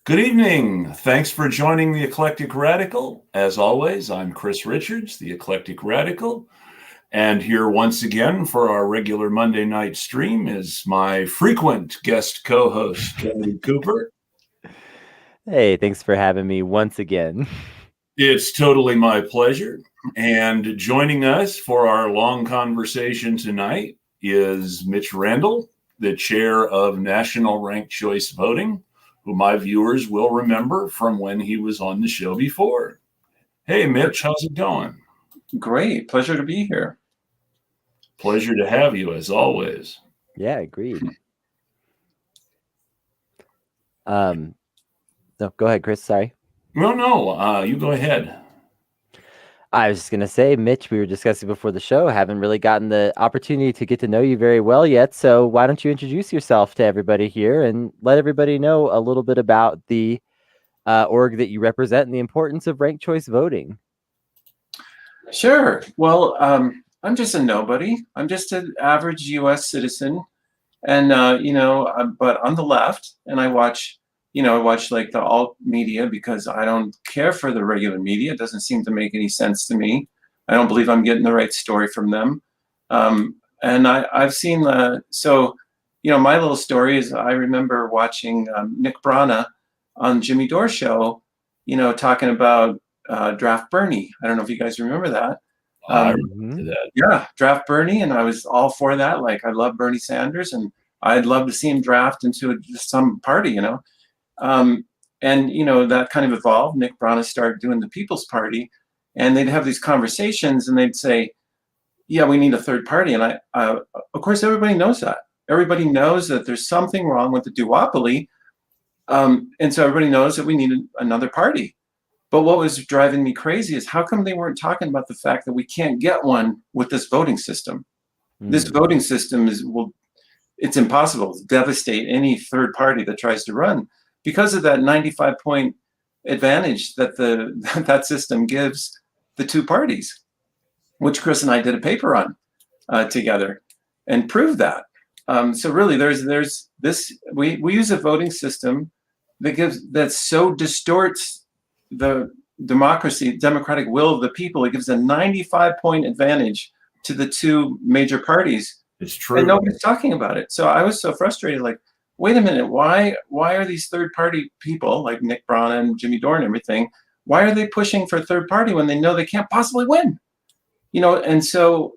Good evening. Thanks for joining the Eclectic Radical. As always, I'm Chris Richards, the Eclectic Radical. And here once again for our regular Monday night stream is my frequent guest co-host, Tony Cooper. Hey, thanks for having me once again. It's totally my pleasure. And joining us for our long conversation tonight is Mitch Randall, the chair of National Ranked Choice Voting, who my viewers will remember from when he was on the show before. Hey, Mitch, how's it going? Great. Pleasure to be here. Pleasure to have you, as always. Yeah, agreed. No, go ahead, Chris. Sorry. No, you go ahead. I was just going to say, Mitch, we were discussing before the show, haven't really gotten the opportunity to get to know you very well yet. So why don't you introduce yourself to everybody here and let everybody know a little bit about the org that you represent and the importance of ranked choice voting? Sure. Well, I'm just a nobody. I'm just an average U.S. citizen. And, but on the left, and I watch like the alt media because I don't care for the regular media. It doesn't seem to make any sense to me. I don't believe I'm getting the right story from them. And I've seen my little story is I remember watching Nick Brana on Jimmy Dore show, talking about Draft Bernie. I don't know if you guys remember that. I remember that. Yeah, Draft Bernie, and I was all for that. Like, I love Bernie Sanders, and I'd love to see him draft into some party, and that kind of evolved. Nick Brana started doing the People's Party, and they'd have these conversations, and they'd say, "Yeah, we need a third party." And of course, everybody knows that. Everybody knows that there's something wrong with the duopoly, and so everybody knows that we need another party. But what was driving me crazy is how come they weren't talking about the fact that we can't get one with this voting system? This voting system it's impossible to devastate any third party that tries to run because of that 95-point advantage that that system gives the two parties, which Chris and I did a paper on together and proved that. So really, there's this. We use a voting system that so distorts the democratic will of the people. It gives a 95-point advantage to the two major parties. It's true. And nobody's talking about it. So I was so frustrated, like, wait a minute, why are these third party people like Nick Brana and Jimmy Dore and everything, why are they pushing for a third party when they know they can't possibly win? And so,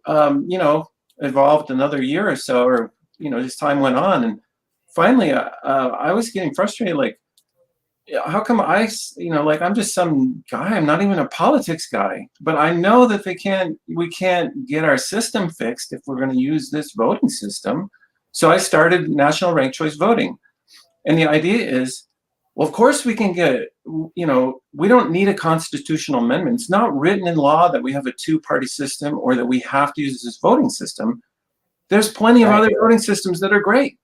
evolved another year or so, or, as time went on. And finally, I was getting frustrated, like, how come I'm just some guy, I'm not even a politics guy, but I know that we can't get our system fixed if we're going to use this voting system. So I started National Ranked Choice Voting. And the idea is, well, of course we can get, we don't need a constitutional amendment. It's not written in law that we have a two-party system or that we have to use this voting system. There's plenty of other voting systems that are great.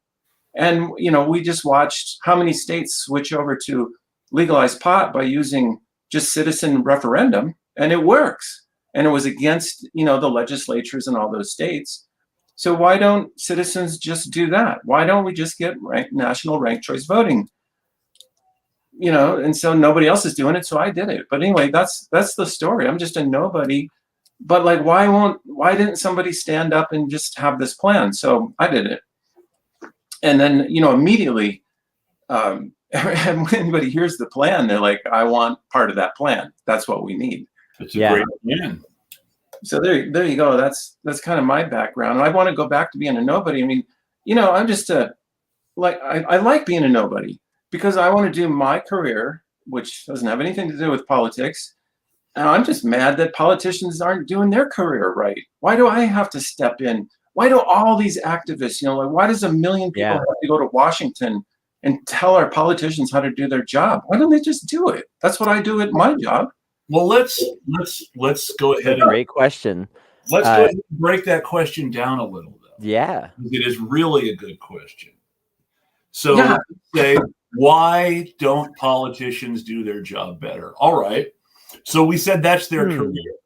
And, we just watched how many states switch over to legalize pot by using just citizen referendum, and it works. And it was against, the legislatures in all those states. So why don't citizens just do that? Why don't we just get national ranked choice voting? And so nobody else is doing it, so I did it. But anyway, that's the story. I'm just a nobody. But like, why didn't somebody stand up and just have this plan? So I did it. And then, immediately, when anybody hears the plan, they're like, I want part of that plan. That's what we need. It's a great plan. So there you go. That's kind of my background. And I want to go back to being a nobody. I mean, I'm just I like being a nobody because I want to do my career, which doesn't have anything to do with politics. And I'm just mad that politicians aren't doing their career right. Why do I have to step in? Why do all these activists, why does 1 million people have to go to Washington and tell our politicians how to do their job? Why don't they just do it? That's what I do at my job. Well, let's go ahead. Great question. Let's go ahead and break that question down a little, though. Yeah. It is really a good question. So say, why don't politicians do their job better? All right. So we said that's their career.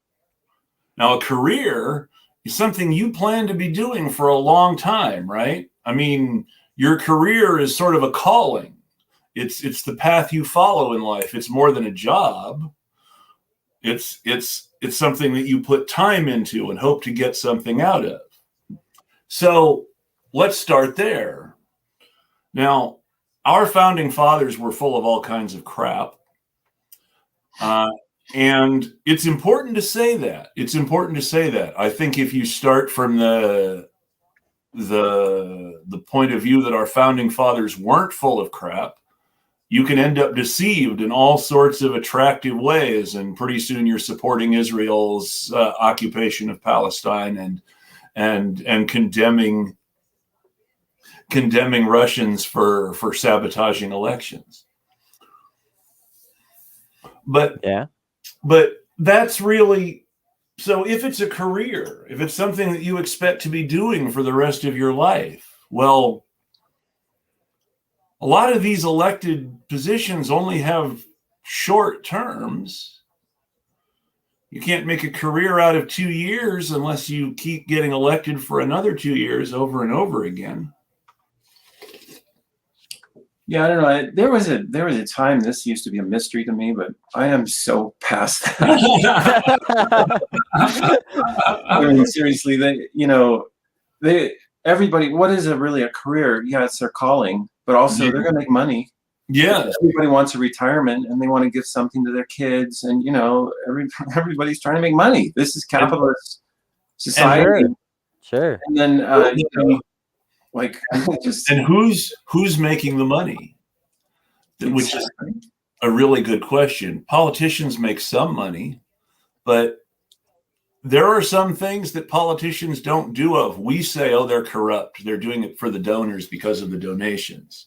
Now, a career is something you plan to be doing for a long time, right? I mean, your career is sort of a calling. It's the path you follow in life. It's more than a job. It's something that you put time into and hope to get something out of. So let's start there. Now, our founding fathers were full of all kinds of crap. And it's important to say that. It's important to say that. I think if you start from the point of view that our founding fathers weren't full of crap, you can end up deceived in all sorts of attractive ways, and pretty soon you're supporting Israel's occupation of Palestine and condemning Russians for sabotaging elections. But that's really, so if it's a career, if it's something that you expect to be doing for the rest of your life, well, a lot of these elected positions only have short terms. You can't make a career out of 2 years unless you keep getting elected for another 2 years over and over again. Yeah, I don't know. There was a time this used to be a mystery to me, but I am so past that. I mean, seriously, everybody. What is really a career? Yeah, it's their calling, but also they're going to make money. Yeah, everybody wants a retirement, and they want to give something to their kids, and everybody's trying to make money. This is capitalist society. Sure. And then and who's making the money? Which is a really good question. Politicians make some money, but there are some things that politicians don't do of. We say, oh, they're corrupt. They're doing it for the donors because of the donations.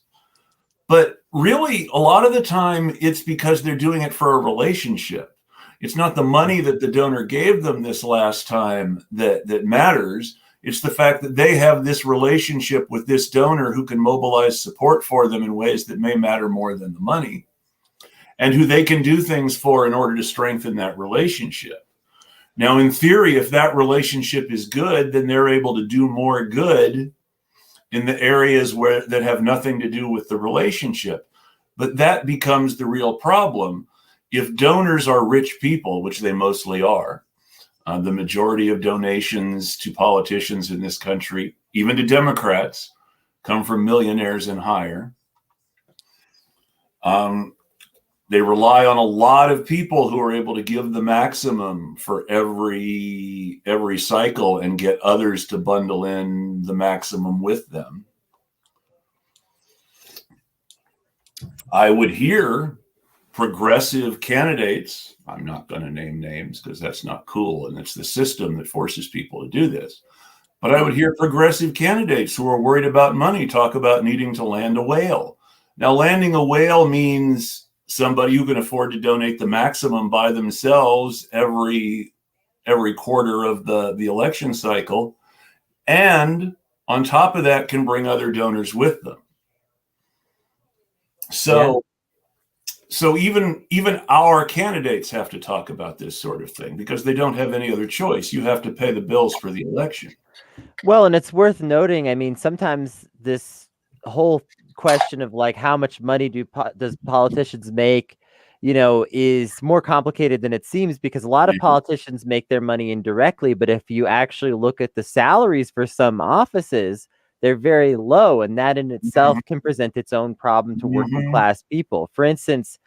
But really, a lot of the time, it's because they're doing it for a relationship. It's not the money that the donor gave them this last time that matters. It's the fact that they have this relationship with this donor who can mobilize support for them in ways that may matter more than the money, and who they can do things for in order to strengthen that relationship. Now, in theory, if that relationship is good, then they're able to do more good in the areas that have nothing to do with the relationship. But that becomes the real problem. If donors are rich people, which they mostly are, the majority of donations to politicians in this country, even to Democrats, come from millionaires and higher. They rely on a lot of people who are able to give the maximum for every cycle and get others to bundle in the maximum with them. I would hear progressive candidates, I'm not going to name names because that's not cool, and it's the system that forces people to do this, but I would hear progressive candidates who are worried about money talk about needing to land a whale. Now, landing a whale means somebody who can afford to donate the maximum by themselves every quarter of the election cycle, and on top of that can bring other donors with them. So even our candidates have to talk about this sort of thing because they don't have any other choice. You have to pay the bills for the election. Well, and it's worth noting, I mean, sometimes this whole question of like how much money does politicians make, is more complicated than it seems, because a lot of politicians make their money indirectly, but if you actually look at the salaries for some offices, they're very low, and that in itself can present its own problem to working class people. For instance,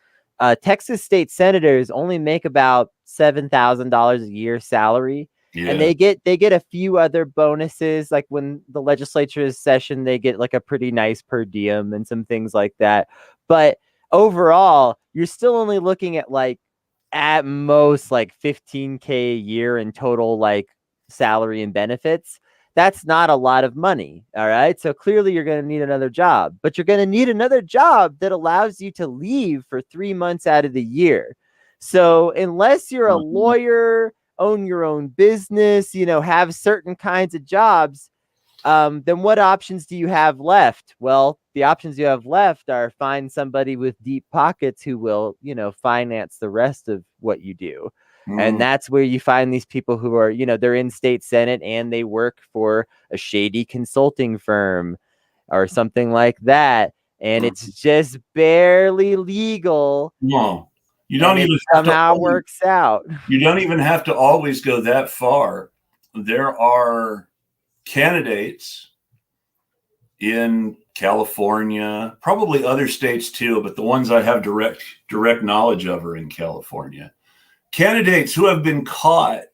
Texas state senators only make about $7,000 a year salary. Yeah. And they get a few other bonuses, like when the legislature is session, they get like a pretty nice per diem and some things like that. But overall, you're still only looking at like at most like $15,000 a year in total, like salary and benefits. That's not a lot of money. All right. So clearly you're going to need another job, but you're going to need another job that allows you to leave for 3 months out of the year. So unless you're a lawyer, own your own business, have certain kinds of jobs, then what options do you have left? Well, the options you have left are find somebody with deep pockets who will, finance the rest of what you do. And that's where you find these people who are, they're in state senate and they work for a shady consulting firm or something like that. and it's just barely legal. No, you And don't it even have to somehow works out. you don't even have to always go that far. There are candidates in California, probably other states too, but the ones I have direct knowledge of are in California. Candidates who have been caught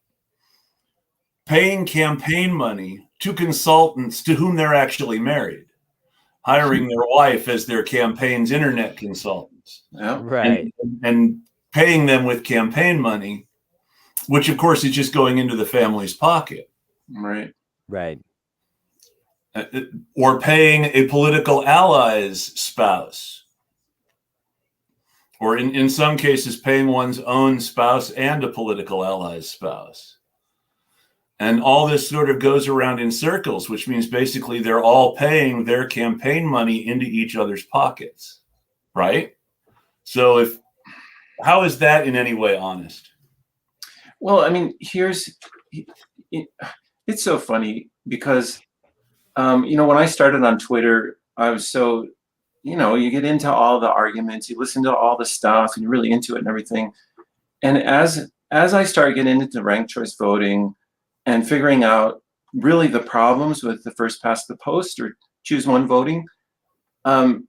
paying campaign money to consultants to whom they're actually married, hiring their wife as their campaign's internet consultants. Yeah. Right. And paying them with campaign money, which of course is just going into the family's pocket. Right. Right. Or paying a political ally's spouse. Or in some cases, paying one's own spouse and a political ally's spouse. And all this sort of goes around in circles, which means basically they're all paying their campaign money into each other's pockets, right? So how is that in any way honest? Well, I mean, it's so funny because, when I started on Twitter, I was so, you get into all the arguments, you listen to all the stuff, and you're really into it and everything. And as I started getting into ranked choice voting and figuring out really the problems with the first past the post or choose one voting, Twitter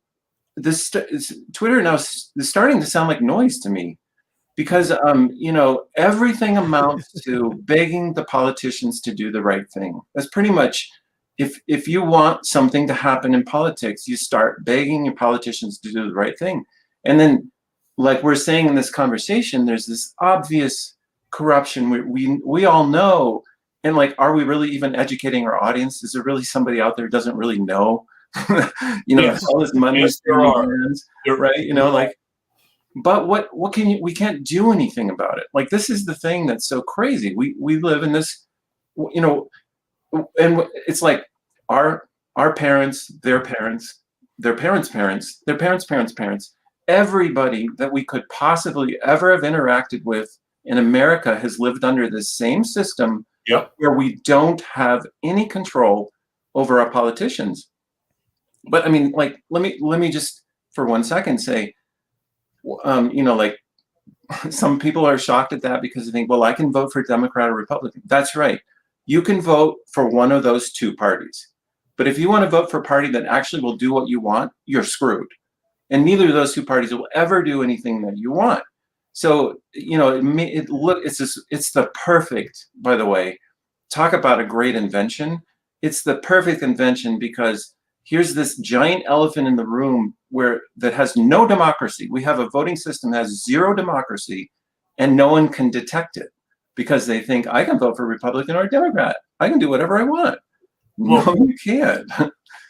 now is starting to sound like noise to me. Because everything amounts to begging the politicians to do the right thing. That's pretty much, if you want something to happen in politics, you start begging your politicians to do the right thing. And then, like we're saying in this conversation, there's this obvious corruption we all know. And like, are we really even educating our audience? Is there really somebody out there who doesn't really know? Yes. All this money Yes, is in your hands, right? Like. But what can you? We can't do anything about it. Like, this is the thing that's so crazy. We live in this, and it's like our parents, their parents, their parents' parents, their parents' parents' parents. Everybody that we could possibly ever have interacted with in America has lived under this same system. Yep. Where we don't have any control over our politicians. But I mean, like, let me just for 1 second say. Like, some people are shocked at that because they think, well, I can vote for Democrat or Republican. That's right. You can vote for one of those two parties. But if you want to vote for a party that actually will do what you want, you're screwed. And neither of those two parties will ever do anything that you want. So, it's the perfect, by the way, talk about a great invention. It's the perfect invention because here's this giant elephant in the room that has no democracy. We have a voting system that has zero democracy, and no one can detect it because they think, I can vote for Republican or Democrat. I can do whatever I want. No, you can't.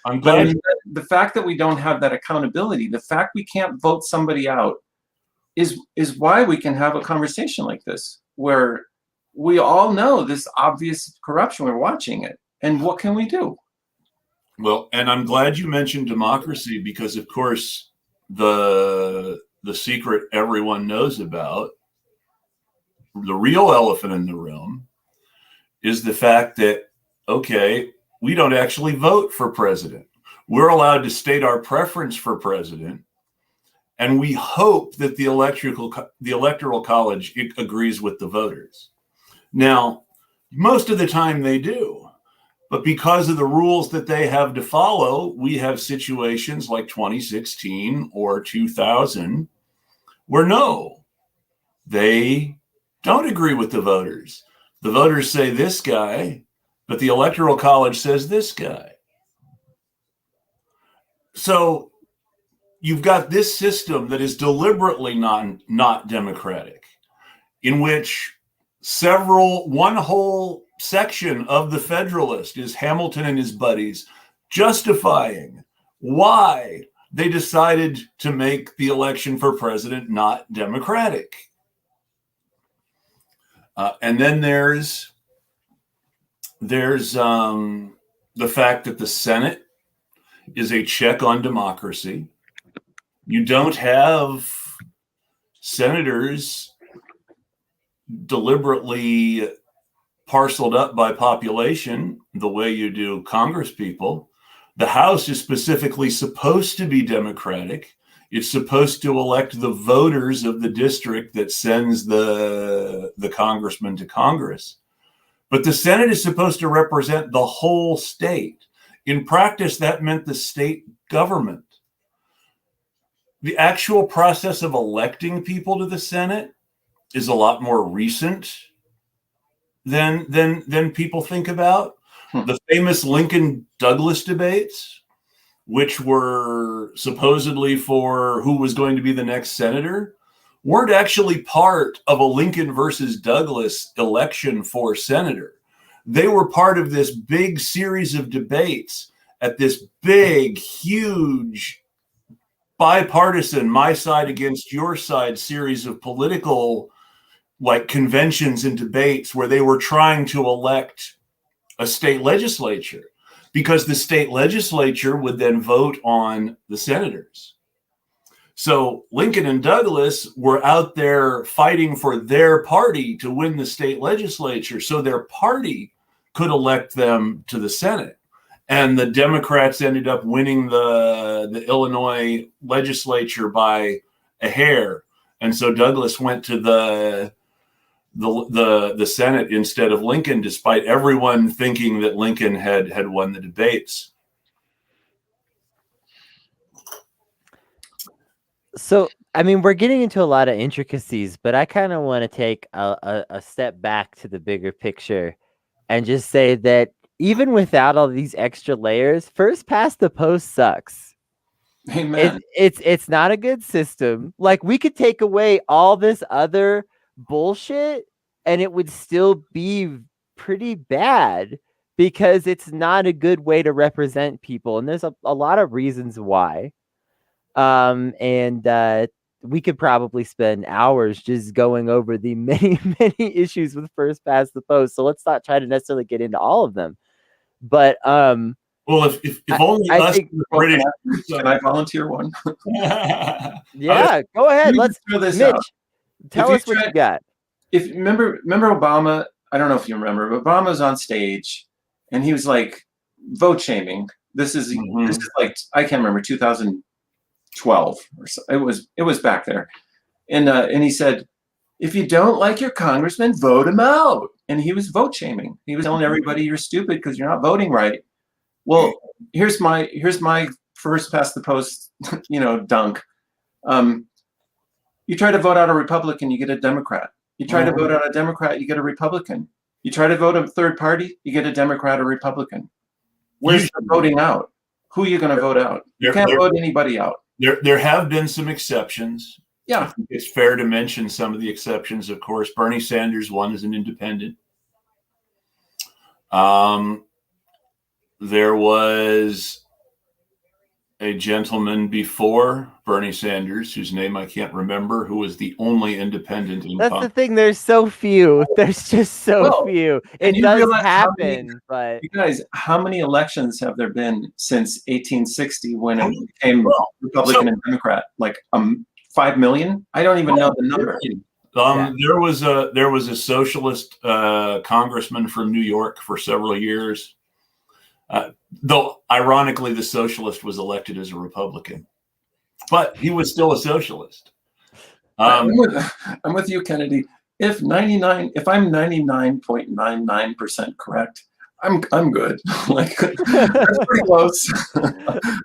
I'm glad. The fact that we don't have that accountability, the fact we can't vote somebody out, is why we can have a conversation like this, where we all know this obvious corruption. We're watching it, and what can we do? Well, and I'm glad you mentioned democracy because, of course, the secret everyone knows about, the real elephant in the room, is the fact that, okay, we don't actually vote for president. We're allowed to state our preference for president, and we hope that the electoral college agrees with the voters. Now, most of the time they do. But because of the rules that they have to follow, we have situations like 2016 or 2000 where no, they don't agree with the voters. The voters say this guy, but the Electoral College says this guy. So you've got this system that is deliberately not democratic, in which one whole section of the Federalist is Hamilton and his buddies justifying why they decided to make the election for president not democratic. And then there's the fact that the Senate is a check on democracy. You don't have senators deliberately parceled up by population the way you do Congress people. The House is specifically supposed to be Democratic. It's supposed to elect the voters of the district that sends the congressman to Congress. But the Senate is supposed to represent the whole state. In practice, that meant the state government. The actual process of electing people to the Senate is a lot more recent than people think about. The famous Lincoln-Douglas debates, which were supposedly for who was going to be the next senator, weren't actually part of a Lincoln versus Douglas election for senator. They were part of this big series of debates at this big, huge, bipartisan, my side against your side series of political like conventions and debates where they were trying to elect a state legislature, because the state legislature would then vote on the senators. So Lincoln and Douglas were out there fighting for their party to win the state legislature so their party could elect them to the Senate. And the Democrats ended up winning the Illinois legislature by a hair. And so Douglas went to the Senate instead of Lincoln, despite everyone thinking that Lincoln had won the debates. So, I mean, we're getting into a lot of intricacies, but I kind of want to take a step back to the bigger picture and just say that even without all these extra layers, first past the post sucks. Amen. It's not a good system. Like, we could take away all this other bullshit and it would still be pretty bad because it's not a good way to represent people. And there's a lot of reasons why. We could probably spend hours just going over the many, many issues with first past the post. So let's not try to necessarily get into all of them. But well, if only I us think, British. Can I volunteer one? Yeah, go ahead. Let's throw this Mitch, out. tell us what you got. If remember Obama, I don't know if you remember, but Obama was on stage and he was like vote shaming. This is like, I can't remember, 2012 or so. It was back there. And he said, if you don't like your congressman, vote him out. And he was vote shaming. He was telling everybody you're stupid because you're not voting right. Well, here's my first past the post, dunk. You try to vote out a Republican, you get a Democrat. You try to vote out a Democrat, you get a Republican. You try to vote a third party, you get a Democrat or Republican. Where's the voting out? Who are you going to vote out? You can't vote anybody out. There have been some exceptions. Yeah. I think it's fair to mention some of the exceptions. Of course, Bernie Sanders won as an independent. There was a gentleman before Bernie Sanders, whose name I can't remember, who was the only independent in That's Congress. the thing. There's so few. There's just so few. It does happen, but you guys, how many elections have there been since 1860 when it became Republican and Democrat? Like 5 million? I don't even know the number. There was a socialist congressman from New York for several years. Though, ironically, the socialist was elected as a Republican, but he was still a socialist. I'm with you, Kennedy. If I'm 99.99% correct, I'm good. Like, that's pretty close.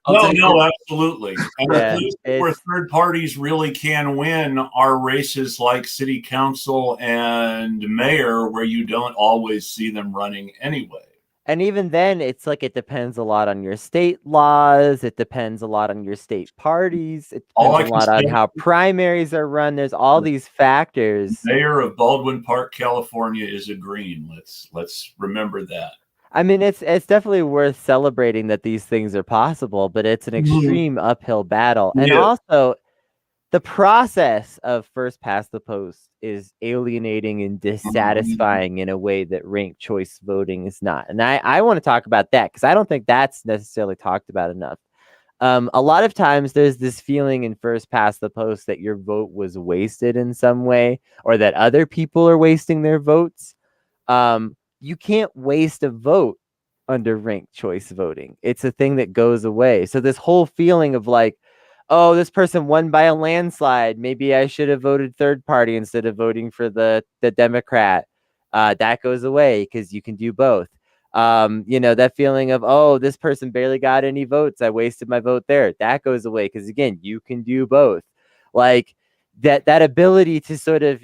No, absolutely. And the places where third parties really can win are races like city council and mayor, where you don't always see them running anyway. And even then, it's like it depends a lot on your state laws. It depends a lot on your state parties. It depends a lot on how primaries are run. There's all these factors. The mayor of Baldwin Park, California, is a Green. Let's remember that. I mean, it's definitely worth celebrating that these things are possible, but it's an extreme uphill battle. And also, the process of first past the post is alienating and dissatisfying in a way that ranked choice voting is not. And I want to talk about that because I don't think that's necessarily talked about enough. A lot of times there's this feeling in first past the post that your vote was wasted in some way or that other people are wasting their votes. You can't waste a vote under ranked choice voting. It's a thing that goes away. So this whole feeling of like, oh, this person won by a landslide, maybe I should have voted third party instead of voting for the Democrat. That goes away because you can do both. That feeling of, oh, this person barely got any votes, I wasted my vote there. That goes away because, again, you can do both. Like that ability to sort of,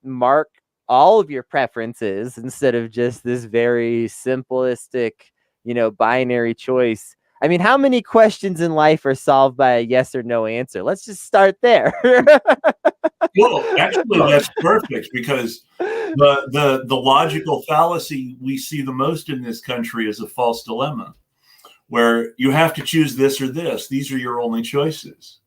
mark all of your preferences instead of just this very simplistic, binary choice. I mean, how many questions in life are solved by a yes or no answer? Let's just start there. Well, actually, that's perfect, because the logical fallacy we see the most in this country is a false dilemma, where you have to choose this or this. These are your only choices.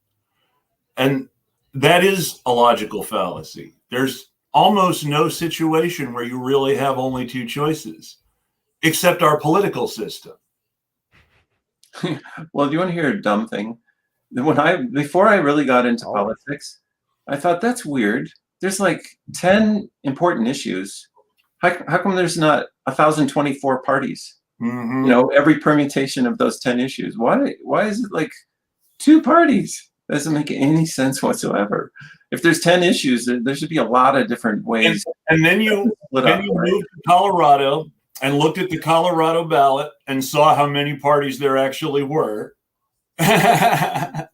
And that is a logical fallacy. There's almost no situation where you really have only two choices, except our political system. Well, do you want to hear a dumb thing? Before I really got into politics, I thought that's weird. There's like 10 important issues. How come there's not 1,024 parties? Mm-hmm. Every permutation of those 10 issues. Why is it like 2 parties? That doesn't make any sense whatsoever. If there's 10 issues, there should be a lot of different ways. And then you moved to Colorado and looked at the Colorado ballot and saw how many parties there actually were.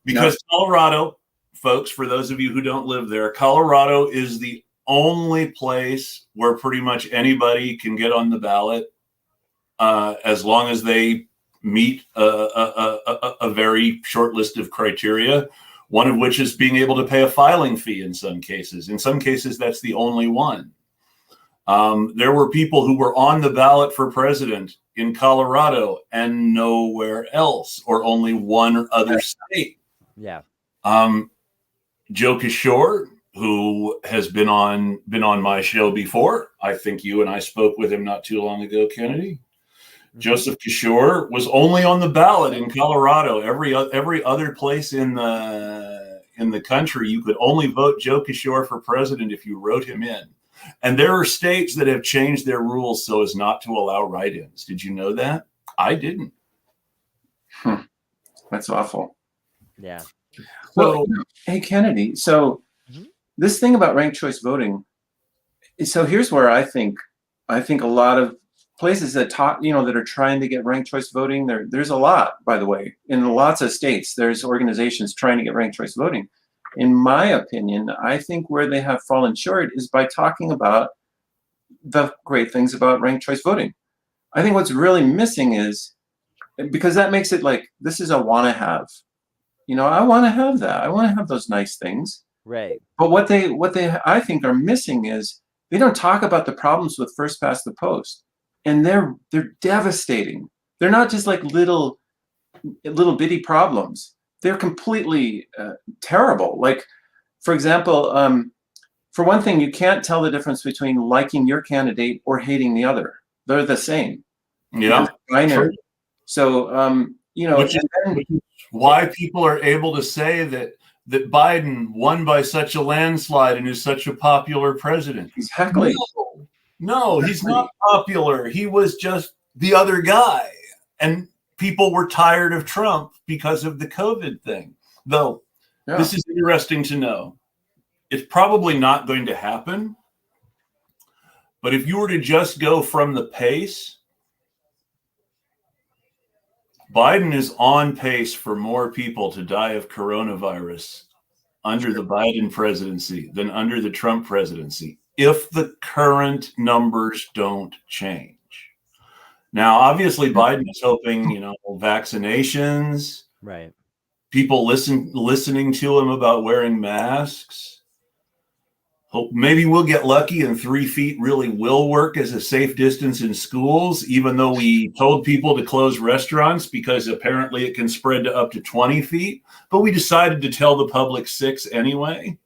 Because Colorado, folks, for those of you who don't live there, Colorado is the only place where pretty much anybody can get on the ballot, as long as they meet a very short list of criteria, one of which is being able to pay a filing fee in some cases. In some cases, that's the only one. There were people who were on the ballot for president in Colorado and nowhere else, or only one other state. Yeah. Joe Kishore, who has been on my show before. I think you and I spoke with him not too long ago, Kennedy. Joseph Kishore was only on the ballot in Colorado. Every other place in the country, you could only vote Joe Kishore for president if you wrote him in. And there are states that have changed their rules so as not to allow write-ins. Did you know that? I didn't. That's awful. Yeah. Well, hey, Kennedy, so this thing about ranked choice voting, so here's where I think a lot of places that that are trying to get ranked choice voting, there's a lot, by the way, in lots of states, there's organizations trying to get ranked choice voting. In my opinion, I think where they have fallen short is by talking about the great things about ranked choice voting. I think what's really missing is, because that makes it like, this is a want to have. I want to have that. I want to have those nice things. Right. But what they I think are missing is they don't talk about the problems with first past the post. And they're devastating. They're not just like little bitty problems. They're completely terrible. Like, for example, for one thing, you can't tell the difference between liking your candidate or hating the other. They're the same. Yeah. Binary. So, which is why people are able to say that Biden won by such a landslide and is such a popular president. Exactly. No, he's not popular. He was just the other guy. And people were tired of Trump because of the COVID thing. Though, This is interesting to know. It's probably not going to happen. But if you were to just go from the pace, Biden is on pace for more people to die of coronavirus under the Biden presidency than under the Trump presidency, if the current numbers don't change. Now, obviously, Biden is hoping, vaccinations, right? People listening to him about wearing masks. Hope maybe we'll get lucky and 3 feet really will work as a safe distance in schools, even though we told people to close restaurants because apparently it can spread to up to 20 feet. But we decided to tell the public 6 anyway.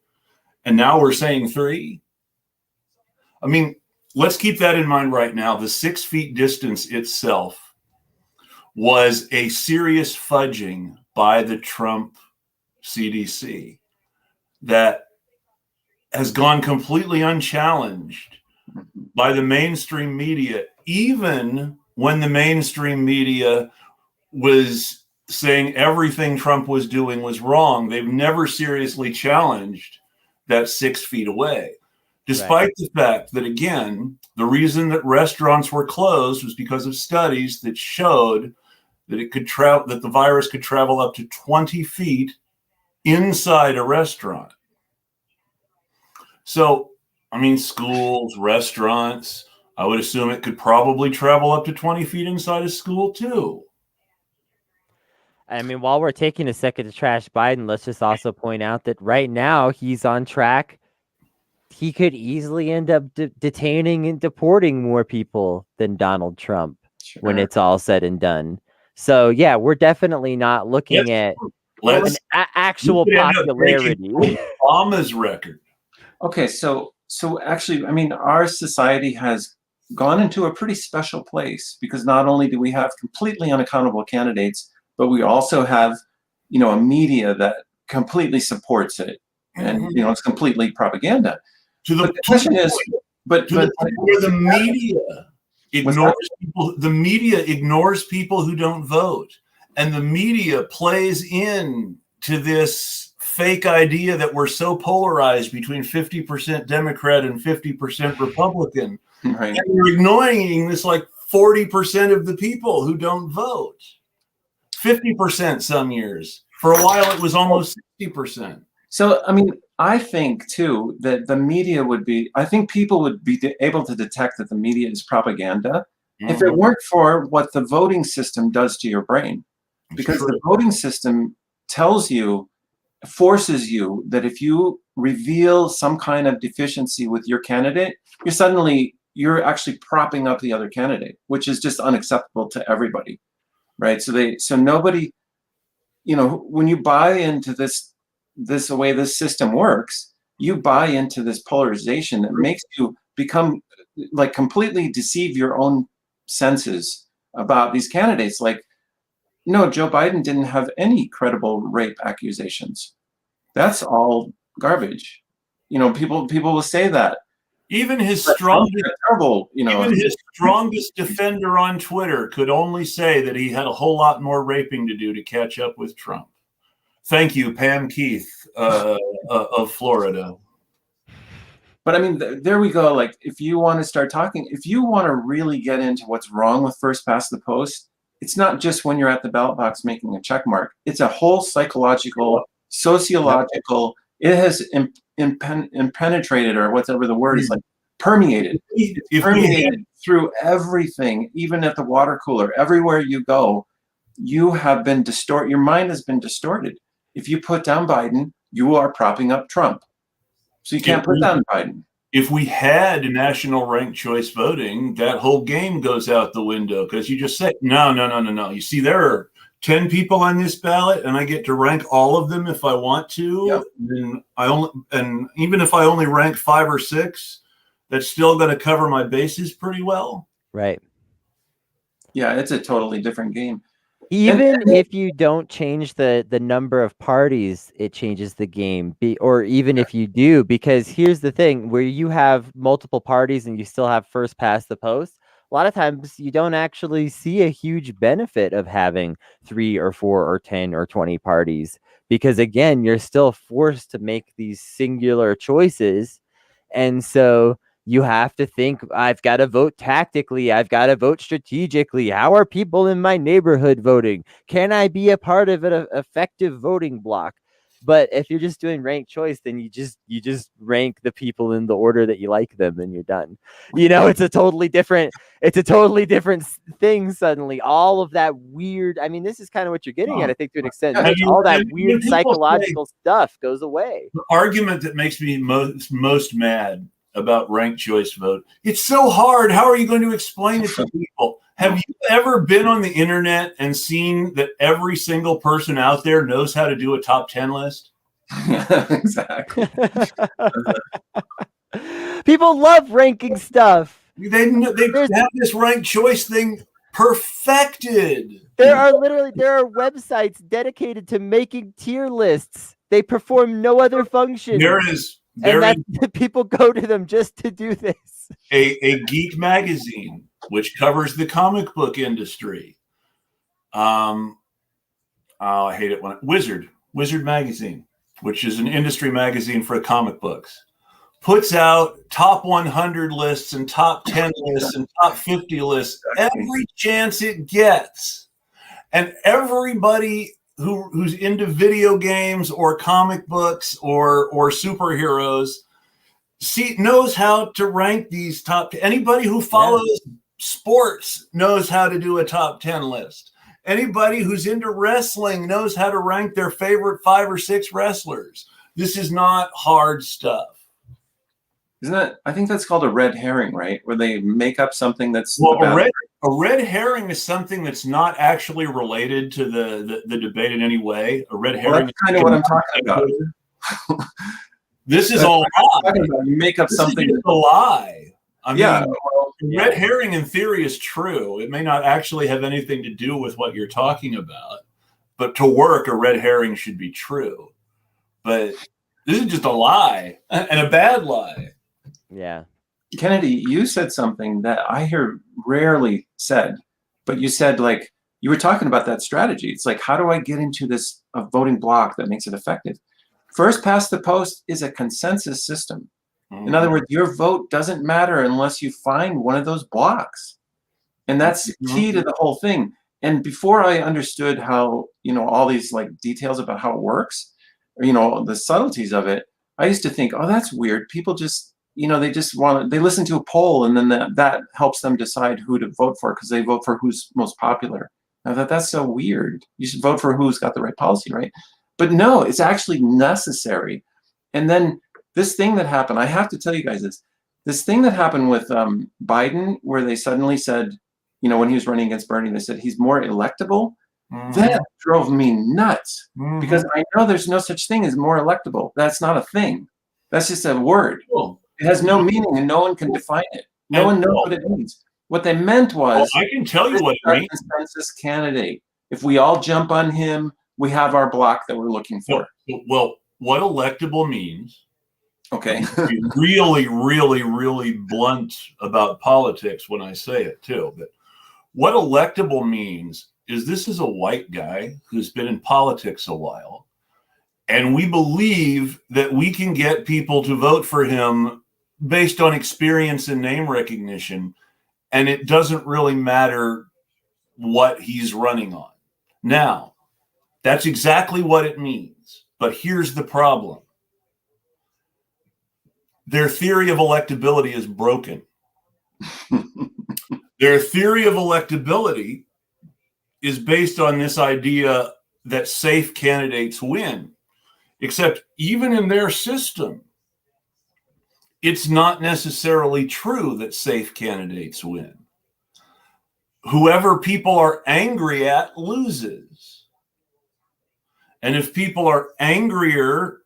And now we're saying 3. I mean, let's keep that in mind right now. The 6 feet distance itself was a serious fudging by the Trump CDC that has gone completely unchallenged by the mainstream media, even when the mainstream media was saying everything Trump was doing was wrong. They've never seriously challenged that 6 feet away, despite the fact that, again, the reason that restaurants were closed was because of studies that showed that it could travel, that the virus could travel up to 20 feet inside a restaurant. So, I mean, schools, restaurants, I would assume it could probably travel up to 20 feet inside a school too. I mean, while we're taking a second to trash Biden, let's just also point out that right now he's on track. He could easily end up detaining and deporting more people than Donald Trump when it's all said and done. So, yeah, we're definitely not looking at actual popularity. Obama's record. Okay, so actually, I mean, our society has gone into a pretty special place because not only do we have completely unaccountable candidates, but we also have, a media that completely supports it, and it's completely propaganda. The question is, but where the media ignores people, the media ignores people who don't vote, and the media plays in to this fake idea that we're so polarized between 50% Democrat and 50% Republican. Right. And we're ignoring this like 40% of the people who don't vote. 50% some years. For a while, it was almost 60%. So, I mean, I think, too, that the media I think people would be able to detect that the media is propaganda if it weren't for what the voting system does to your brain. Because the voting system forces you that if you reveal some kind of deficiency with your candidate, you're actually propping up the other candidate, which is just unacceptable to everybody, right? So nobody, when you buy into this way this system works, you buy into this polarization that makes you become like completely deceive your own senses about these candidates. Like, no, Joe Biden didn't have any credible rape accusations. That's all garbage. People will say that. Even his strongest defender on Twitter could only say that he had a whole lot more raping to do to catch up with Trump. Thank you, Pam Keith of Florida. But I mean, there we go. Like, if you want to start talking, if you want to really get into what's wrong with first past the post, it's not just when you're at the ballot box making a check mark. It's a whole psychological, sociological. It has impenetrated, or whatever the word is, like permeated. It's permeated through everything, even at the water cooler. Everywhere you go, you have been distorted. Your mind has been distorted. If you put down Biden, you are propping up Trump. So you can't put down Biden. If we had national ranked choice voting, that whole game goes out the window because you just say, no. You see, there are 10 people on this ballot, and I get to rank all of them if I want to. Yep. And even if I only rank 5 or 6, that's still going to cover my bases pretty well. Right. Yeah, it's a totally different game. Even if you don't change the number of parties, it changes the game. Or even if you do, because here's the thing, where you have multiple parties and you still have first past the post, a lot of times you don't actually see a huge benefit of having 3 or 4 or 10 or 20 parties. Because again, you're still forced to make these singular choices. And so you have to think, I've got to vote tactically. I've got to vote strategically. How are people in my neighborhood voting? Can I be a part of an effective voting block? But if you're just doing ranked choice, then you just rank the people in the order that you like them, and you're done. It's a totally different thing suddenly. All of that weird, I mean, this is kind of what you're getting at, I think, to an extent. All that weird psychological stuff goes away. The argument that makes me most mad about ranked choice vote, it's so hard. How are you going to explain it to people? Have you ever been on the internet and seen that every single person out there knows how to do a top 10 list? Exactly. People love ranking stuff. They have this ranked choice thing perfected. There are websites dedicated to making tier lists. They perform no other function. People go to them just to do this. A geek magazine which covers the comic book industry. I hate it when Wizard magazine, which is an industry magazine for comic books, puts out top 100 lists and top 10 lists and top 50 lists every chance it gets. And everybody who's into video games or comic books or superheroes knows how to rank these top 10. Anybody who follows sports knows how to do a top 10 list. Anybody who's into wrestling knows how to rank their favorite 5 or 6 wrestlers. This is not hard stuff. Isn't that? I think that's called a red herring, right? Where they make up something that's a red herring is something that's not actually related to the debate in any way. A red herring. That's kind of what I'm talking about. This is all lie. You make up something. It's a lie. I mean, yeah. Red herring in theory is true. It may not actually have anything to do with what you're talking about, but to work, a red herring should be true. But this is just a lie, and a bad lie. Yeah. Kennedy, you said something that I hear rarely said, but you said, like, you were talking about that strategy. It's like, how do I get into this voting block that makes it effective? First past the post is a consensus system. In other words, your vote doesn't matter unless you find one of those blocks. And that's key to the whole thing. And before I understood how, all these like details about how it works, or, the subtleties of it, I used to think, oh, that's weird. People just, they listen to a poll and then that helps them decide who to vote for because they vote for who's most popular. Now that's so weird. You should vote for who's got the right policy, right? But no, it's actually necessary. And then this thing that happened, I have to tell you guys this thing that happened with Biden, where they suddenly said, when he was running against Bernie, they said he's more electable. That drove me nuts because I know there's no such thing as more electable. That's not a thing. That's just a word. Cool. It has no meaning and no one can define it. No one knows what it means. What they meant was, I can tell you what it means. Consensus candidate. If we all jump on him, we have our block that we're looking for. Well, what electable means. Okay. Be really, really, really blunt about politics when I say it too. But what electable means is this is a white guy who's been in politics a while, and we believe that we can get people to vote for him based on experience and name recognition, and it doesn't really matter what he's running on. Now, that's exactly what it means. But here's the problem. Their theory of electability is broken. Their theory of electability is based on this idea that safe candidates win. Except even in their system, it's not necessarily true that safe candidates win. Whoever people are angry at loses. And if people are angrier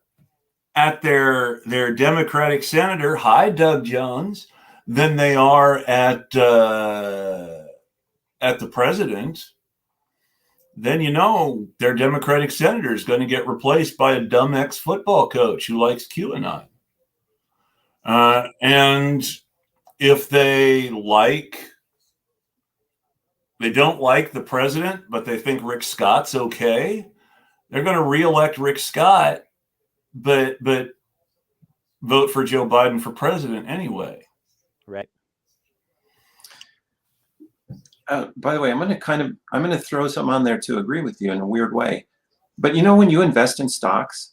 at their Democratic senator, hi, Doug Jones, than they are at the president, then their Democratic senator is going to get replaced by a dumb ex-football coach who likes QAnon. And if they don't like the president, but they think Rick Scott's okay, they're going to reelect Rick Scott, but vote for Joe Biden for president anyway. Right. By the way, I'm going to throw something on there to agree with you in a weird way. But when you invest in stocks,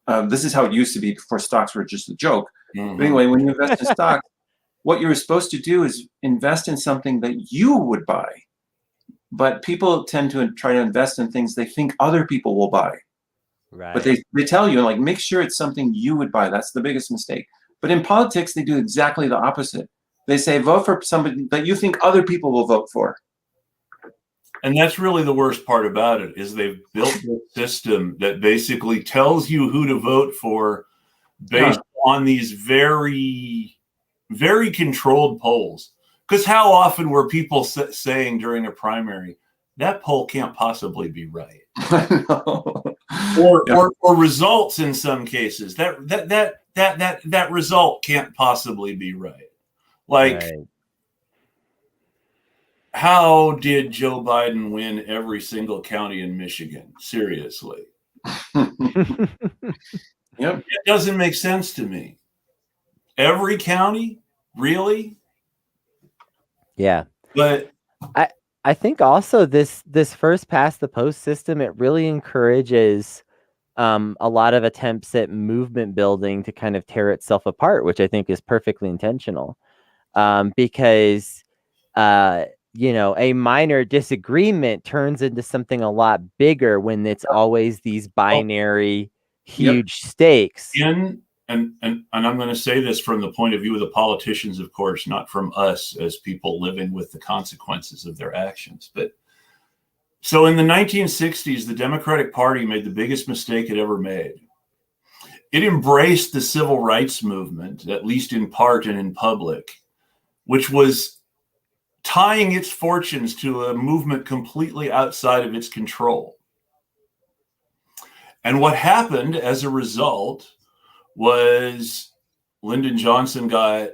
this is how it used to be before stocks were just a joke. But anyway, when you invest in stocks, what you're supposed to do is invest in something that you would buy. But people tend to try to invest in things they think other people will buy. Right. But they tell you, like, make sure it's something you would buy. That's the biggest mistake. But in politics, they do exactly the opposite. They say, vote for somebody that you think other people will vote for. And that's really the worst part about it, is they've built a system that basically tells you who to vote for based on these very, very controlled polls. Because how often were people saying during a primary, that poll can't possibly be right? or results in some cases, that result can't possibly be right. Like, right. how did Joe Biden win every single county in Michigan? Seriously. Yep. It doesn't make sense to me. Every county? Really? Yeah. But I think also this first past the post system, it really encourages a lot of attempts at movement building to kind of tear itself apart, which I think is perfectly intentional. Because a minor disagreement turns into something a lot bigger when it's always these binary Yep. huge stakes. And I'm going to say this from the point of view of the politicians, of course, not from us as people living with the consequences of their actions. But so in the 1960s, the Democratic Party made the biggest mistake it ever made. It embraced the civil rights movement, at least in part and in public, which was tying its fortunes to a movement completely outside of its control. And what happened as a result was Lyndon Johnson got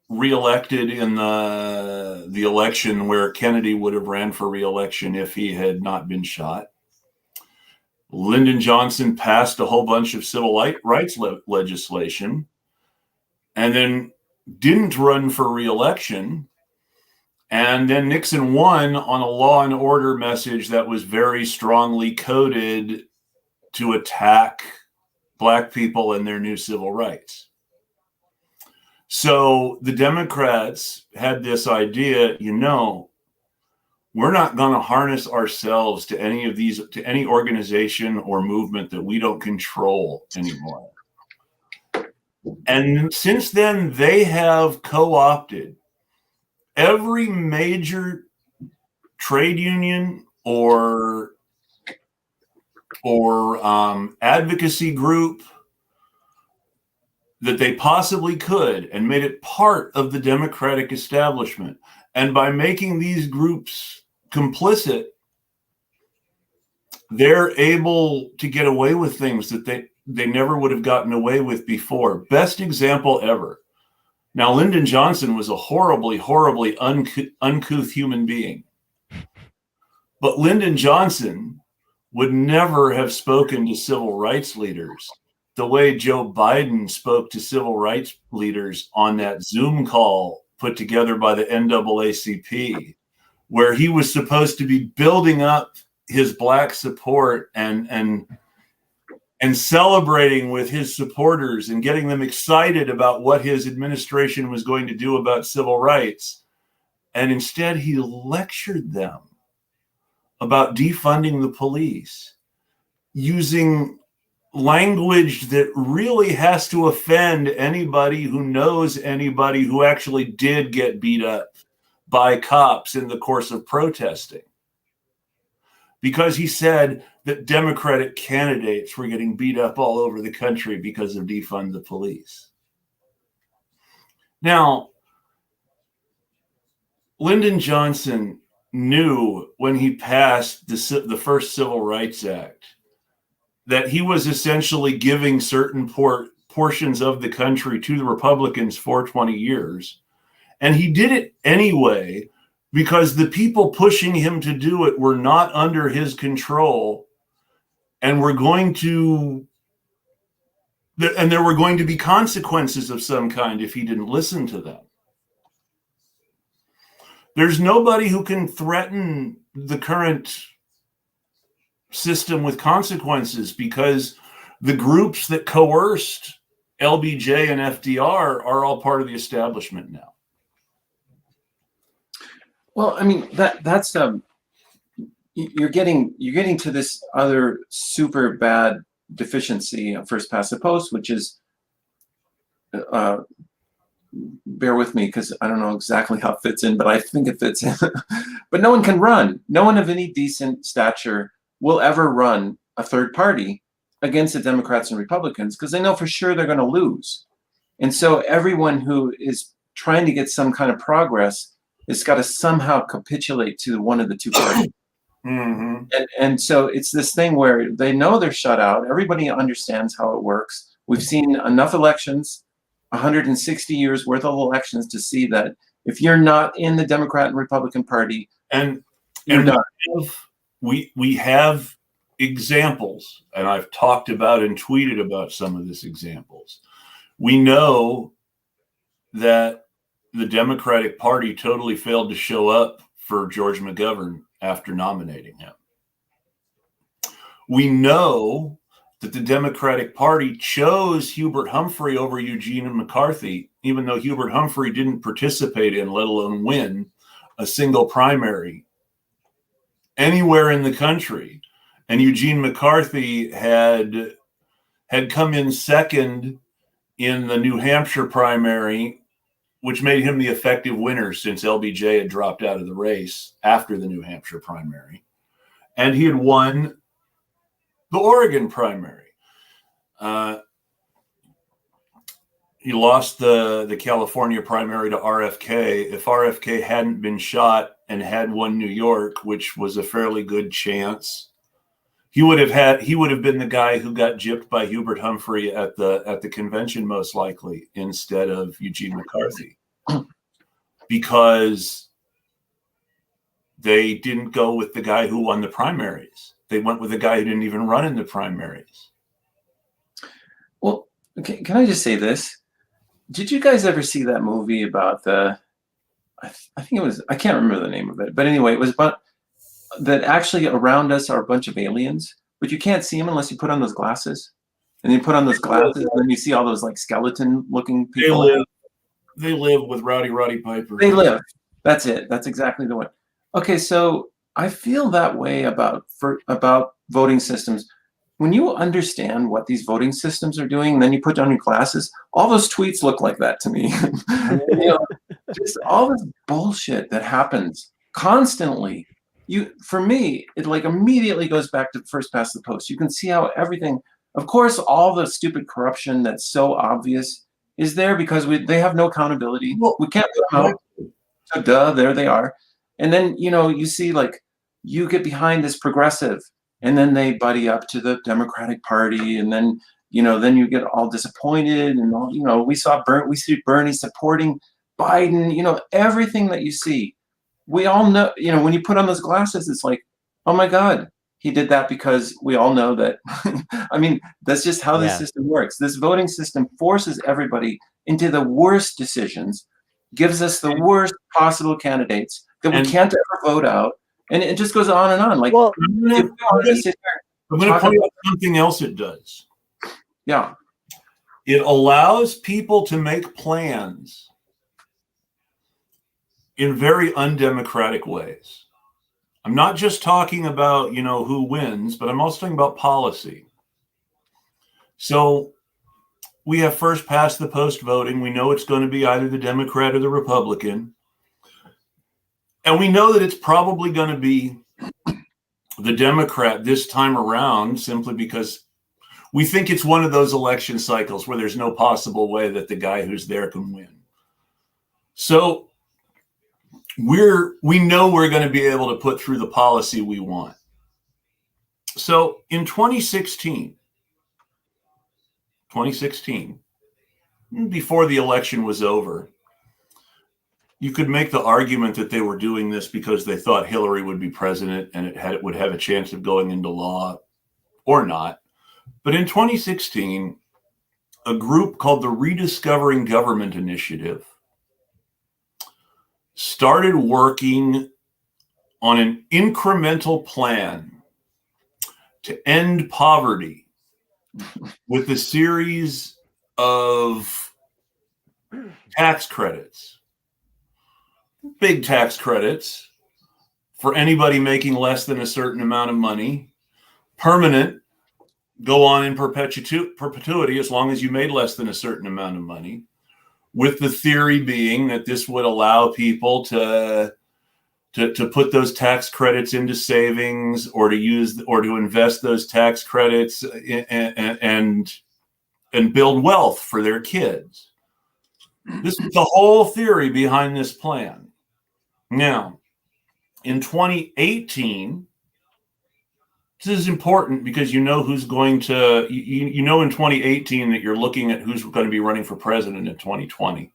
reelected in the election where Kennedy would have ran for reelection if he had not been shot. Lyndon Johnson passed a whole bunch of civil rights legislation and then didn't run for reelection. And then Nixon won on a law and order message that was very strongly coded to attack Black people and their new civil rights. So the Democrats had this idea, we're not going to harness ourselves to any of these, to any organization or movement that we don't control anymore. And since then, they have co-opted every major trade union or advocacy group that they possibly could and made it part of the Democratic establishment. And by making these groups complicit, they're able to get away with things that they never would have gotten away with before. Best example ever. Now, Lyndon Johnson was a horribly, horribly uncouth human being. But Lyndon Johnson would never have spoken to civil rights leaders the way Joe Biden spoke to civil rights leaders on that Zoom call put together by the NAACP, where he was supposed to be building up his Black support and celebrating with his supporters and getting them excited about what his administration was going to do about civil rights. And instead, he lectured them about defunding the police using language that really has to offend anybody who knows anybody who actually did get beat up by cops in the course of protesting. Because he said that Democratic candidates were getting beat up all over the country because of defund the police. Now, Lyndon Johnson knew when he passed the first Civil Rights Act that he was essentially giving certain portions of the country to the Republicans for 20 years. And he did it anyway because the people pushing him to do it were not under his control and there were going to be consequences of some kind if he didn't listen to them. There's nobody who can threaten the current system with consequences because the groups that coerced LBJ and FDR are all part of the establishment now. Well, I mean, that's you're getting to this other super bad deficiency of first past the post, which is bear with me because I don't know exactly how it fits in, but I think it fits in. But no one can run. No one of any decent stature will ever run a third party against the Democrats and Republicans because they know for sure they're going to lose. And so everyone who is trying to get some kind of progress has got to somehow capitulate to one of the two parties. Mm-hmm. And so it's this thing where they know they're shut out. Everybody understands how it works. We've seen enough elections, 160 years worth of elections to see that If you're not in the Democrat and Republican Party, and you're done. we have examples, and I've talked about and tweeted about some of these examples. We know that the Democratic Party totally failed to show up for George McGovern after nominating him. We know that the Democratic Party chose Hubert Humphrey over Eugene McCarthy, even though Hubert Humphrey didn't participate in, let alone win, a single primary anywhere in the country. And Eugene McCarthy had come in second in the New Hampshire primary, which made him the effective winner since LBJ had dropped out of the race after the New Hampshire primary. And he had won the Oregon primary. He lost the California primary to RFK. If RFK hadn't been shot and had won New York, which was a fairly good chance, he would have been the guy who got gypped by Hubert Humphrey at the convention, most likely, instead of Eugene McCarthy, because they didn't go with the guy who won the primaries. They went with a guy who didn't even run in the primaries. Well, can I just say this? Did you guys ever see that movie about I think it was, I can't remember the name of it, but anyway, it was about that actually around us are a bunch of aliens, but you can't see them unless you put on those glasses. And you put on those glasses, and then you see all those like skeleton-looking people. They live with Roddy Piper. They live. That's it. That's exactly the one. Okay, so I feel that way about voting systems. When you understand what these voting systems are doing, and then you put on your glasses, all those tweets look like that to me. Just all this bullshit that happens constantly. For me, it like immediately goes back to first past the post. You can see how everything, of course, all the stupid corruption that's so obvious is there because they have no accountability. We can't put them out. So duh, there they are. And then, you see like you get behind this progressive and then they buddy up to the Democratic Party. And then, then you get all disappointed and all, we see Bernie supporting Biden, everything that you see. We all know, when you put on those glasses, it's like, oh my God, he did that because we all know that. I mean, that's just how this system works. This voting system forces everybody into the worst decisions, gives us the worst possible candidates that we can't ever vote out. And it just goes on and on. Like, well, I'm going to point out something else it does. Yeah. It allows people to make plans in very undemocratic ways. I'm not just talking about, who wins, but I'm also talking about policy. So we have first past the post voting. We know it's going to be either the Democrat or the Republican. And we know that it's probably going to be the Democrat this time around, simply because we think it's one of those election cycles where there's no possible way that the guy who's there can win. So we know we're going to be able to put through the policy we want. So in 2016, before the election was over, you could make the argument that they were doing this because they thought Hillary would be president and it would have a chance of going into law or not. But in 2016, a group called the Rediscovering Government Initiative started working on an incremental plan to end poverty with a series of tax credits, big tax credits for anybody making less than a certain amount of money, permanent, go on in perpetuity as long as you made less than a certain amount of money, with the theory being that this would allow people to put those tax credits into savings or to invest those tax credits and build wealth for their kids. This is the whole theory behind this plan. Now, in 2018, this is important because who's going to, in 2018 that you're looking at who's going to be running for president in 2020.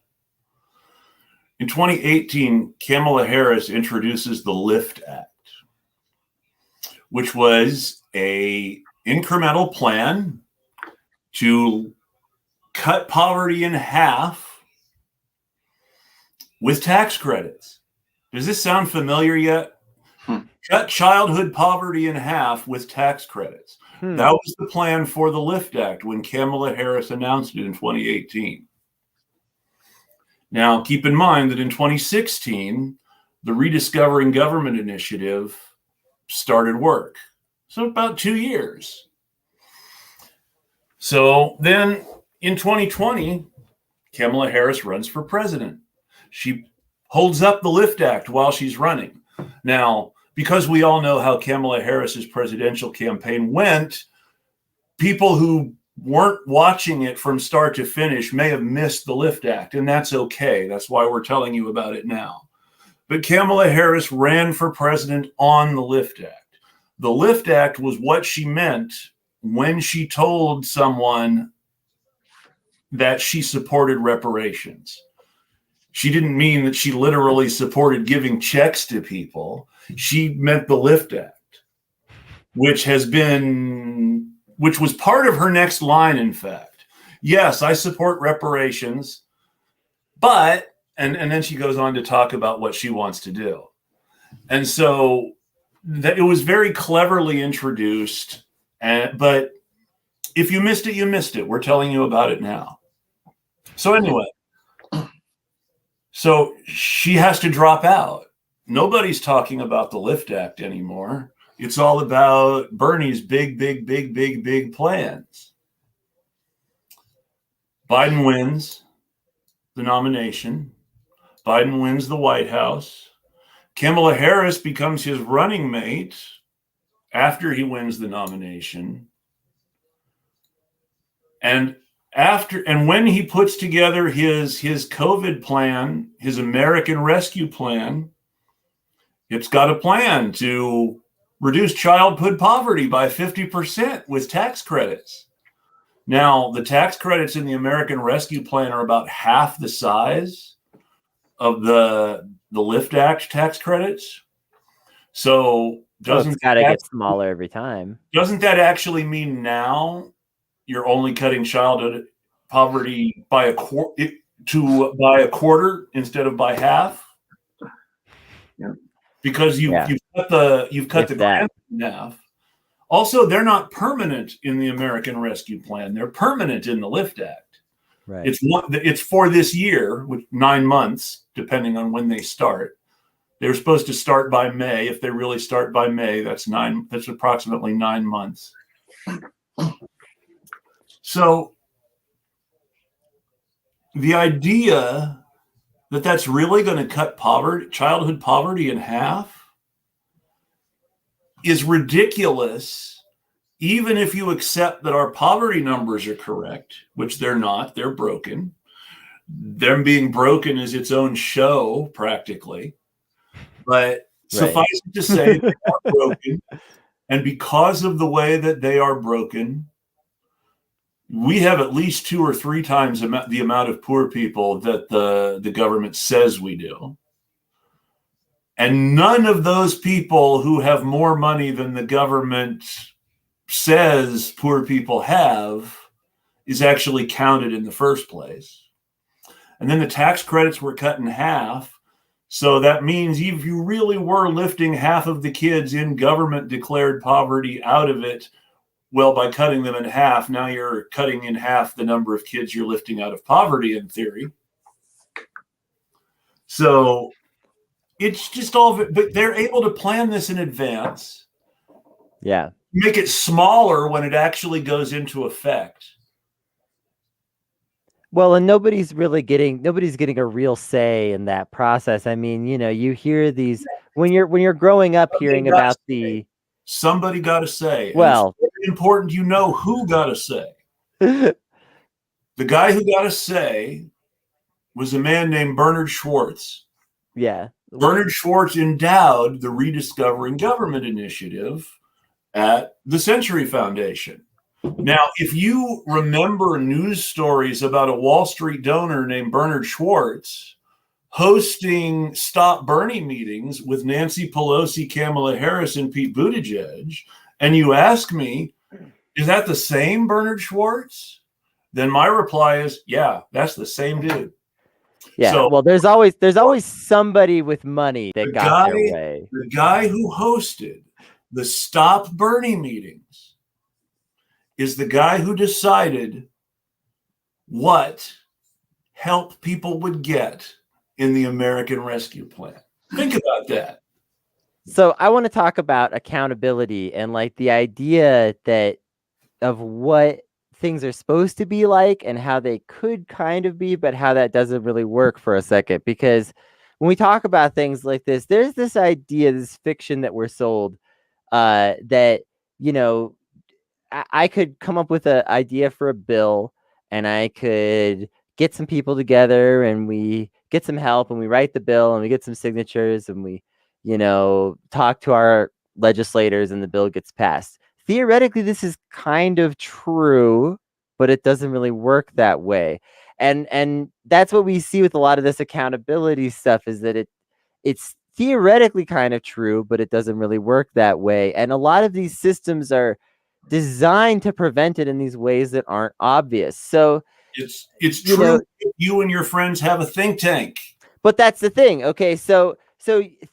In 2018, Kamala Harris introduces the LIFT Act, which was a incremental plan to cut poverty in half with tax credits. Does this sound familiar yet? Cut childhood poverty in half with tax credits. That was the plan for the LIFT Act when Kamala Harris announced it in 2018. Now, keep in mind that in 2016, the Rediscovering Government Initiative started work. So about 2 years. So then in 2020, Kamala Harris runs for president. She holds up the LIFT Act while she's running. Now, because we all know how Kamala Harris's presidential campaign went, people who weren't watching it from start to finish may have missed the LIFT Act, and that's okay. That's why we're telling you about it now. But Kamala Harris ran for president on the LIFT Act. The LIFT Act was what she meant when she told someone that she supported reparations. She didn't mean that she literally supported giving checks to people. She meant the LIFT Act, which was part of her next line, in fact. Yes, I support reparations, but, and then she goes on to talk about what she wants to do. And so that it was very cleverly introduced, but if you missed it, you missed it. We're telling you about it now. So anyway, so she has to drop out. Nobody's talking about the LIFT Act anymore. It's all about Bernie's big plans. Biden wins the nomination. Biden wins the White House. Kamala Harris becomes his running mate after he wins the nomination. And when he puts together his COVID plan, his American Rescue Plan, it's got a plan to reduce childhood poverty by 50% with tax credits. Now, the tax credits in the American Rescue Plan are about half the size of the LIFT Act tax credits. So it's got to get smaller every time. Doesn't that actually mean now you're only cutting childhood poverty by a quarter instead of by half? Yeah. Because you've cut the grant in half. Also, they're not permanent in the American Rescue Plan. They're permanent in the LIFT Act. Right. It's for this year, with 9 months, depending on when they start. They were supposed to start by May. If they really start by May, that's approximately 9 months. So the idea that that's really going to cut childhood poverty in half is ridiculous, even if you accept that our poverty numbers are correct, which they're not. They're broken. Them being broken is its own show, practically. But suffice it to say, they are broken. And because of the way that they are broken, we have at least 2 or 3 times the amount of poor people that the government says we do. And none of those people who have more money than the government says poor people have is actually counted in the first place. And then the tax credits were cut in half. So that means if you really were lifting half of the kids in government declared poverty out of it, well, by cutting them in half, now you're cutting in half the number of kids you're lifting out of poverty, in theory. So it's just but they're able to plan this in advance. Yeah. Make it smaller when it actually goes into effect. Well, and nobody's getting a real say in that process. I mean, you hear these when you're growing up hearing about somebody got to say. Well, and it's very important who got to say. The guy who got to say was a man named Bernard Schwartz. Yeah. Bernard Schwartz endowed the Rediscovering Government Initiative at the Century Foundation. Now, if you remember news stories about a Wall Street donor named Bernard Schwartz, hosting Stop Bernie meetings with Nancy Pelosi, Kamala Harris, and Pete Buttigieg, and you ask me, is that the same Bernard Schwartz? Then my reply is, yeah, that's the same dude. Yeah. So, well, there's always somebody with money that got their way. The guy who hosted the Stop Bernie meetings is the guy who decided what help people would get in the American Rescue Plan. Think about that. So I want to talk about accountability and like the idea that of what things are supposed to be like and how they could kind of be, but how that doesn't really work for a second. Because when we talk about things like this, there's this idea, this fiction that we're sold, that, you know, I could come up with an idea for a bill, and I could get some people together, and we get some help, and we write the bill, and we get some signatures, and we, talk to our legislators, and the bill gets passed. Theoretically, this is kind of true, but it doesn't really work that way. And that's what we see with a lot of this accountability stuff, is that it's theoretically kind of true, but it doesn't really work that way. And a lot of these systems are designed to prevent it in these ways that aren't obvious. So it's true. You and your friends have a think tank. But that's the thing. Okay, so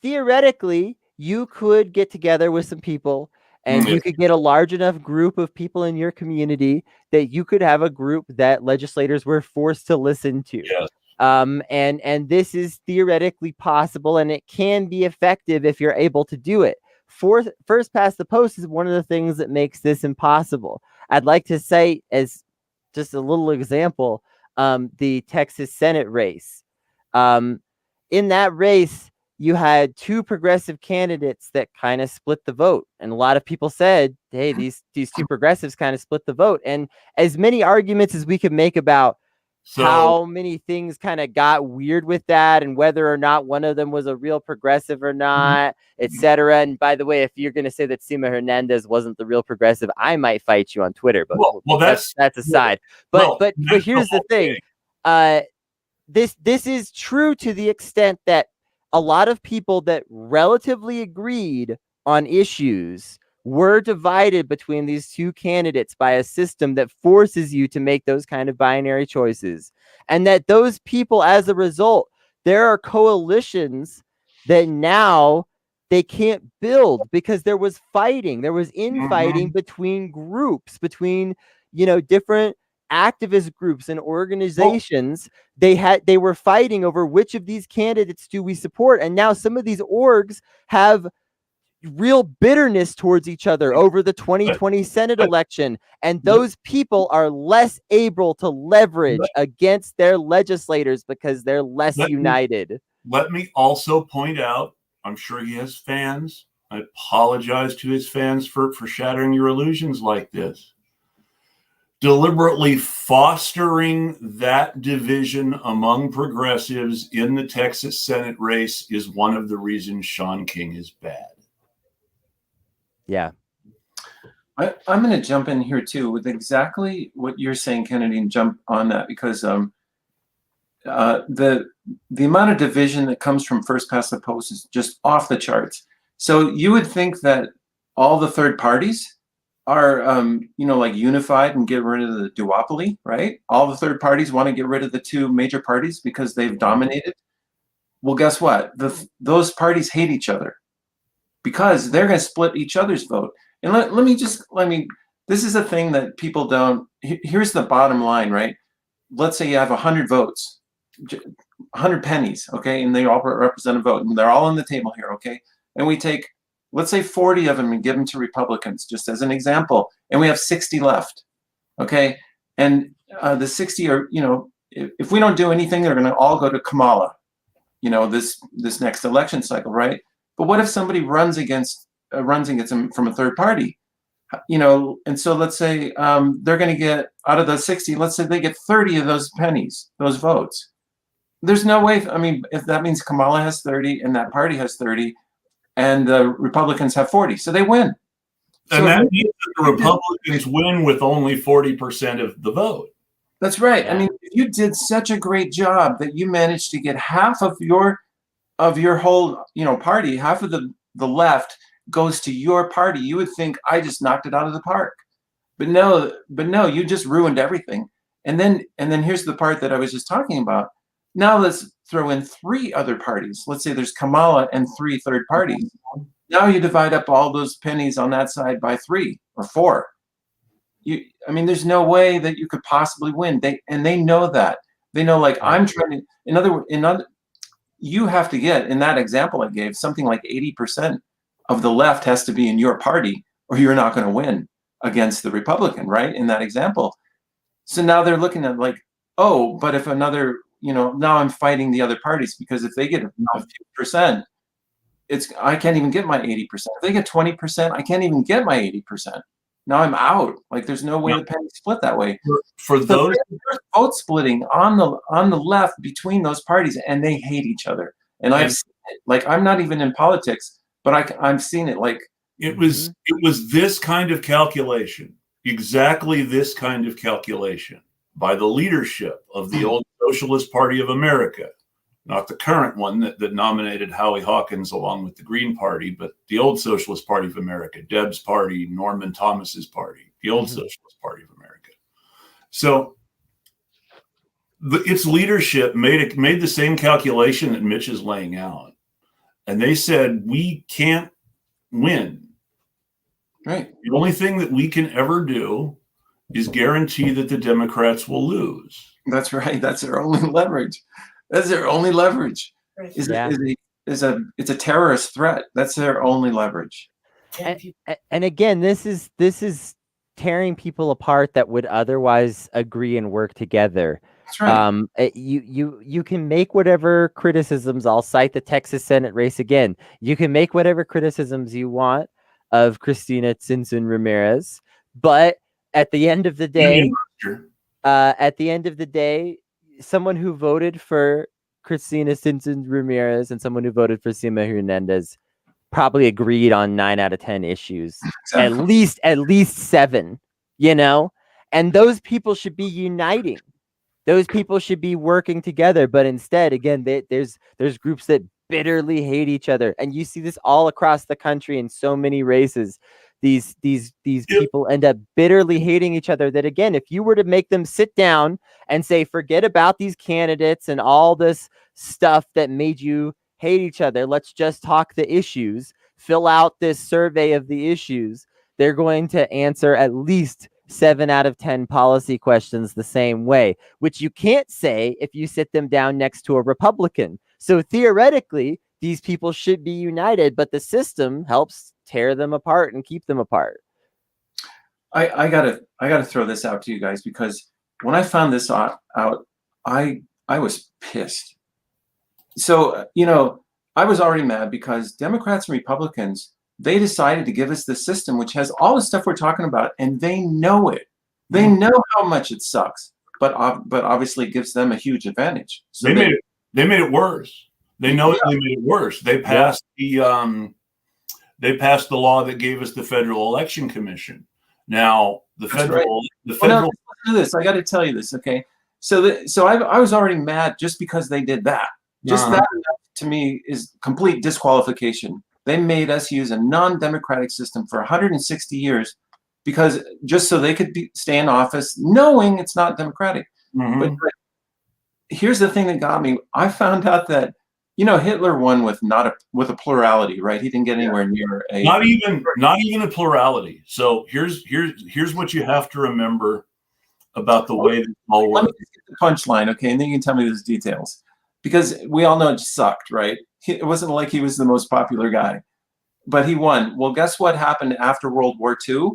theoretically, you could get together with some people, and you could get a large enough group of people in your community that you could have a group that legislators were forced to listen to. Yes. And this is theoretically possible, and it can be effective if you're able to do it. First past the post is one of the things that makes this impossible. I'd like to cite as just a little example, the Texas Senate race. In that race, you had two progressive candidates that kind of split the vote. And a lot of people said, hey, these two progressives kind of split the vote. And as many arguments as we could make about how many things kind of got weird with that, and whether or not one of them was a real progressive or not, etc. And by the way, if you're going to say that Sima Hernandez wasn't the real progressive, I might fight you on Twitter. But that's aside. But here's the thing. This is true to the extent that a lot of people that relatively agreed on issues were divided between these two candidates by a system that forces you to make those kind of binary choices. And that those people, as a result, there are coalitions that now they can't build because there was fighting. There was infighting between groups, between, different activist groups and organizations. They were fighting over which of these candidates do we support. And now some of these orgs have real bitterness towards each other over the 2020 Senate election. And those people are less able to leverage against their legislators because they're less united. Let me also point out, I'm sure he has fans. I apologize to his fans for shattering your illusions like this. Deliberately fostering that division among progressives in the Texas Senate race is one of the reasons Sean King is bad. Yeah. I'm going to jump in here too with exactly what you're saying, Kennedy, and jump on that, because the amount of division that comes from first past the post is just off the charts. So you would think that all the third parties are, like unified and get rid of the duopoly, right? All the third parties want to get rid of the two major parties because they've dominated. Well, guess what? Those parties hate each other because they're going to split each other's vote. And let me this is a thing that people don't, here's the bottom line, right? Let's say you have 100 votes, 100 pennies, okay? And they all represent a vote, and they're all on the table here, okay? And we take, let's say 40 of them and give them to Republicans, just as an example, and we have 60 left, okay? And the 60 are, if we don't do anything, they're going to all go to Kamala, this next election cycle, right? But what if somebody runs against them from a third party? And so let's say they're going to get, out of the 60, let's say they get 30 of those pennies, those votes. There's no way, if that means Kamala has 30 and that party has 30 and the Republicans have 40, so they win. And that means that the Republicans win with only 40% of the vote. That's right. Yeah. I mean, you did such a great job that you managed to get half of your whole, party, half of the left goes to your party. You would think I just knocked it out of the park. But no, you just ruined everything. And then here's the part that I was just talking about. Now let's throw in three other parties. Let's say there's Kamala and three third parties. Now you divide up all those pennies on that side by 3 or 4. I mean, there's no way that you could possibly win. They know that. They know, like, I'm trying to, you have to get, in that example I gave, something like 80% of the left has to be in your party, or you're not going to win against the Republican, right? In that example. So now they're looking at, like, oh, but if another, now I'm fighting the other parties, because if they get a few percent, I can't even get my 80%. If they get 20%, I can't even get my 80%. Now I'm out. Like, there's no way the penny split that way. For So those, there's vote splitting on the left between those parties, and they hate each other. And I've seen it. Like, I'm not even in politics, but I've seen it. Like, it was this kind of calculation, exactly this kind of calculation by the leadership of the old Socialist Party of America, not the current one that nominated Howie Hawkins along with the Green Party, but the old Socialist Party of America, Deb's party, Norman Thomas's party, the old Socialist Party of America. So its leadership made the same calculation that Mitch is laying out. And they said, we can't win. right. The only thing that we can ever do is guarantee that the Democrats will lose. That's right. That's their only leverage. That's their only leverage. It's a terrorist threat. That's their only leverage. And again, this is tearing people apart that would otherwise agree and work together. That's right. You can make whatever criticisms. I'll cite the Texas Senate race again. You can make whatever criticisms you want of Cristina Tzintzún Ramirez, but at the end of the day, someone who voted for Cristina Tzintzún Ramirez and someone who voted for Sima Hernandez probably agreed on 9 out of 10 issues, Exactly. at least 7, and those people should be uniting. Those people should be working together, but instead, again, there's groups that bitterly hate each other, and you see this all across the country in so many races. These people end up bitterly hating each other. That, again, if you were to make them sit down and say, forget about these candidates and all this stuff that made you hate each other, let's just talk the issues, fill out this survey of the issues, they're going to answer at least 7 out of 10 policy questions the same way, which you can't say if you sit them down next to a Republican. So theoretically, these people should be united, but the system helps tear them apart and keep them apart. I gotta throw this out to you guys, because when I found this out, I was pissed. So, I was already mad because Democrats and Republicans, they decided to give us this system which has all the stuff we're talking about, and they know it. They know how much it sucks, but obviously it gives them a huge advantage. So they made it worse. They know they made it worse. They passed the law that gave us the Federal Election Commission. Now the federal. Listen to this. I got to tell you this, okay? So I was already mad just because they did that. Just that, to me, is complete disqualification. They made us use a non-democratic system for 160 years, because just so they could stay in office, knowing it's not democratic. But here's the thing that got me. I found out that Hitler won with a plurality, right? He didn't get anywhere near not even a plurality. So here's what you have to remember about the way this all works. Let me just get the punchline, okay, and then you can tell me those details, because we all know it sucked, right? It wasn't like he was the most popular guy, but he won. Well, guess what happened after World War II?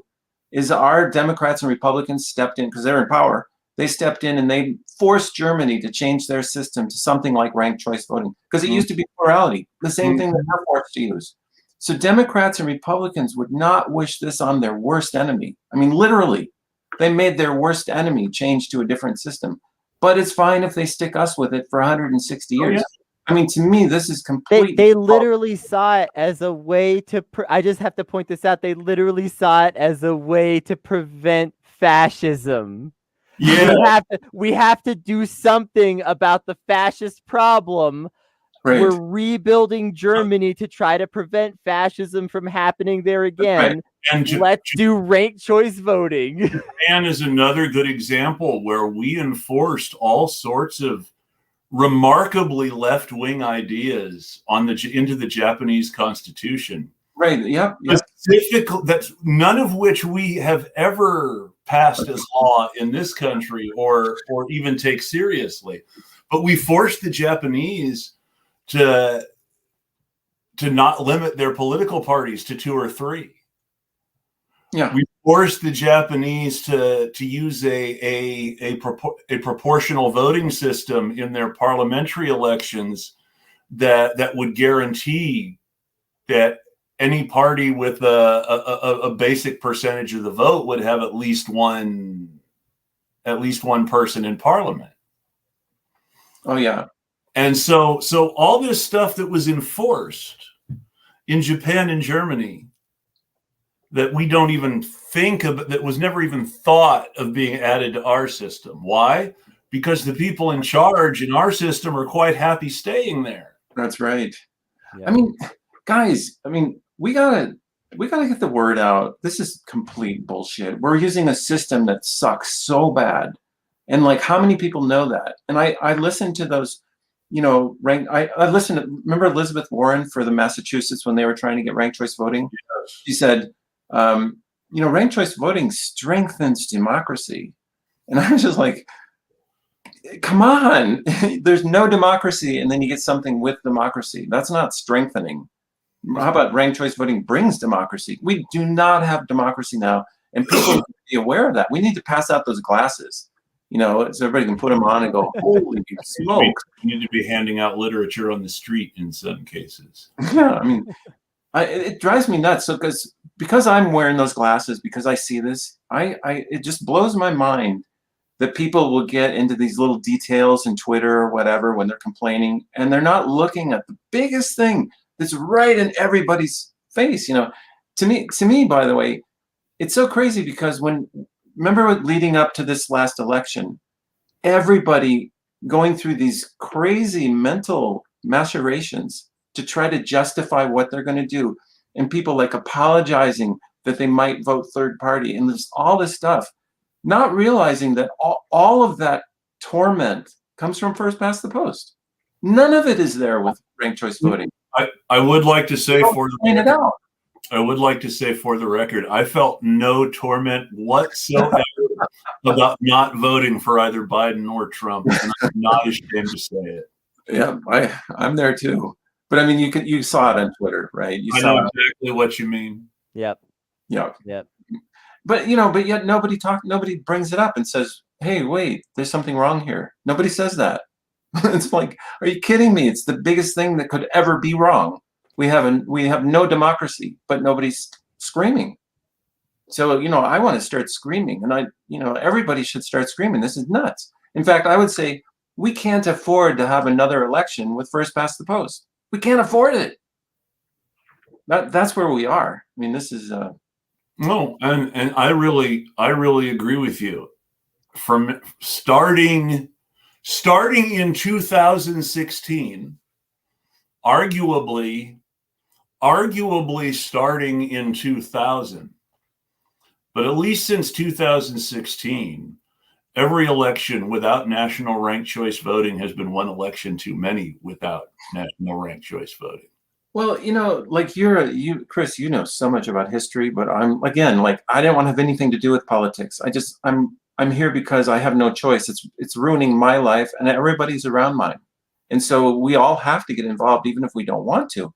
Is our Democrats and Republicans stepped in, because they're in power. They stepped in and they forced Germany to change their system to something like ranked choice voting, because it used to be plurality, the same thing that we're forced to use. So Democrats and Republicans would not wish this on their worst enemy. I mean, literally, they made their worst enemy change to a different system. But it's fine if they stick us with it for 160 years. Yeah. I mean, to me, this is completely. They literally saw it as a way to. I just have to point this out. They literally saw it as a way to prevent fascism. Yeah. We have to do something about the fascist problem. Right. We're rebuilding Germany to try to prevent fascism from happening there again. Right. And let's do ranked choice voting. Japan is another good example where we enforced all sorts of remarkably left-wing ideas into the Japanese constitution. Right. Yep. That's none of which we have ever passed as law in this country or even take seriously. But we forced the Japanese to not limit their political parties to 2 or 3. Yeah. We forced the Japanese to use a proportional voting system in their parliamentary elections that would guarantee that any party with a basic percentage of the vote would have at least one person in parliament. Oh yeah. And so all this stuff that was enforced in Japan and Germany that we don't even think of, that was never even thought of being added to our system. Why? Because the people in charge in our system are quite happy staying there. That's right. Yeah. I mean, guys, we gotta get the word out. This is complete bullshit. We're using a system that sucks so bad. And like, how many people know that? And I listened to those, I listened to, remember Elizabeth Warren for the Massachusetts when they were trying to get ranked choice voting? Yes. She said, ranked choice voting strengthens democracy. And I was just like, come on, there's no democracy. And then you get something with democracy. That's not strengthening. How about ranked choice voting brings democracy? We do not have democracy now. And people need to be aware of that. We need to pass out those glasses, so everybody can put them on and go, holy smoke. You need to be handing out literature on the street in some cases. Yeah, it drives me nuts. So because I'm wearing those glasses, because I see this, it just blows my mind that people will get into these little details in Twitter or whatever when they're complaining, and they're not looking at the biggest thing that's right in everybody's face. To me, by the way, it's so crazy because remember leading up to this last election, everybody going through these crazy mental machinations to try to justify what they're going to do, and people like apologizing that they might vote third party, and there's all this stuff, not realizing that all of that torment comes from first past the post. None of it is there with ranked choice voting. I would like to say for the point it out. I would like to say for the record, I felt no torment whatsoever about not voting for either Biden or Trump, and I'm not ashamed to say it. Yeah, I'm there too. But you saw it on Twitter, right? I know exactly what you mean. Yep. Yeah. Yep. But yet nobody brings it up and says, hey, wait, there's something wrong here. Nobody says that. It's like, are you kidding me? It's the biggest thing that could ever be wrong. We have no democracy, but nobody's screaming. So, I want to start screaming, and everybody should start screaming. This is nuts. In fact, I would say we can't afford to have another election with first past the post. We can't afford it. That's where we are. This is No, and I really agree with you. From starting in 2016, arguably starting in 2000, but at least since 2016, every election without national ranked choice voting has been one election too many without national ranked choice voting. Well, like Chris, you know so much about history, but I'm again, like, I didn't want to have anything to do with politics. I'm here because I have no choice. It's ruining my life and everybody's around mine. And so we all have to get involved, even if we don't want to.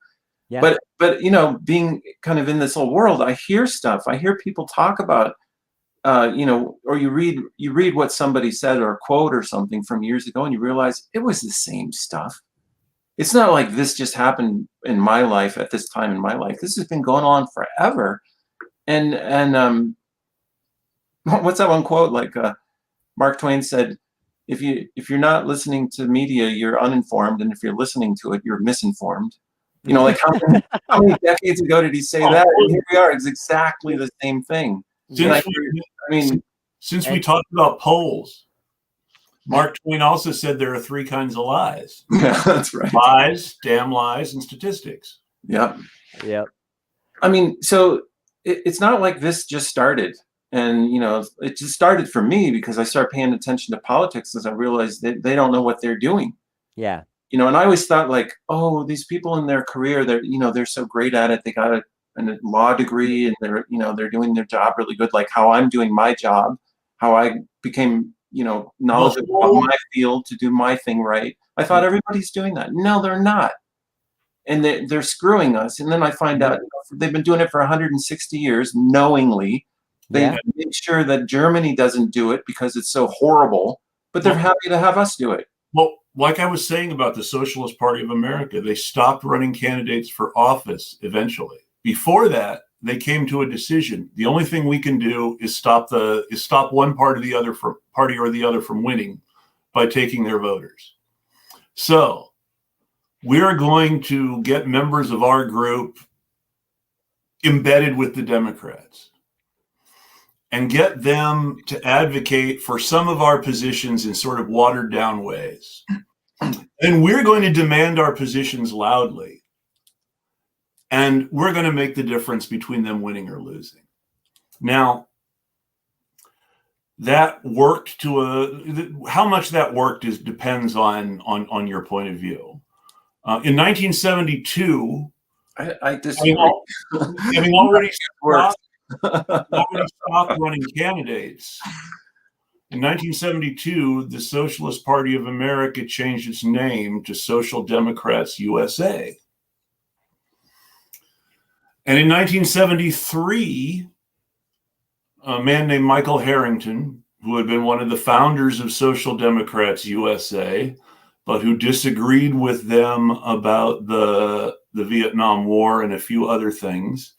Yeah. But being kind of in this whole world, I hear stuff. I hear people talk about, or you read what somebody said or a quote or something from years ago, and you realize it was the same stuff. It's not like this just happened in my life at this time in my life. This has been going on forever. And what's that one quote? Like Mark Twain said, if you're not listening to media, you're uninformed, and if you're listening to it, you're misinformed. Like how many decades ago did he say that? And here we are. It's exactly the same thing. Since we talked about polls, Mark Twain also said there are three kinds of lies. Yeah, that's right. Lies, damn lies, and statistics. Yep. Yep. I mean, so it's not like this just started. And, it just started for me because I started paying attention to politics as I realized that they don't know what they're doing. Yeah. And I always thought like, oh, these people in their career, they're so great at it. They got a law degree and they're doing their job really good. Like how I'm doing my job, how I became, knowledgeable about my field to do my thing right. I thought everybody's doing that. No, they're not. And they're screwing us. And then I find out they've been doing it for 160 years knowingly. They make sure that Germany doesn't do it because it's so horrible, but they're happy to have us do it. Well, like I was saying about the Socialist Party of America, they stopped running candidates for office eventually. Before that, they came to a decision. The only thing we can do is stop one party or the other from winning by taking their voters. So we're going to get members of our group embedded with the Democrats and get them to advocate for some of our positions in sort of watered down ways. And we're going to demand our positions loudly. And we're going to make the difference between them winning or losing. Now, that worked how much that worked depends on your point of view. In 1972, I disagree. Having already stopped running candidates. In 1972, the Socialist Party of America changed its name to Social Democrats USA. And in 1973, a man named Michael Harrington, who had been one of the founders of Social Democrats USA, but who disagreed with them about the Vietnam War and a few other things,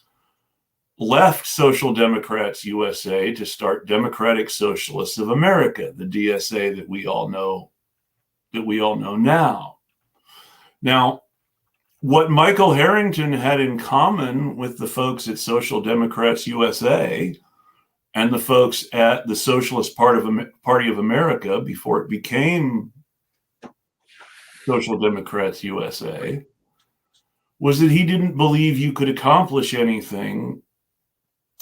left Social Democrats USA to start Democratic Socialists of America, the DSA that we all know now. Now, what Michael Harrington had in common with the folks at Social Democrats USA and the folks at the Socialist Party of America before it became Social Democrats USA was that he didn't believe you could accomplish anything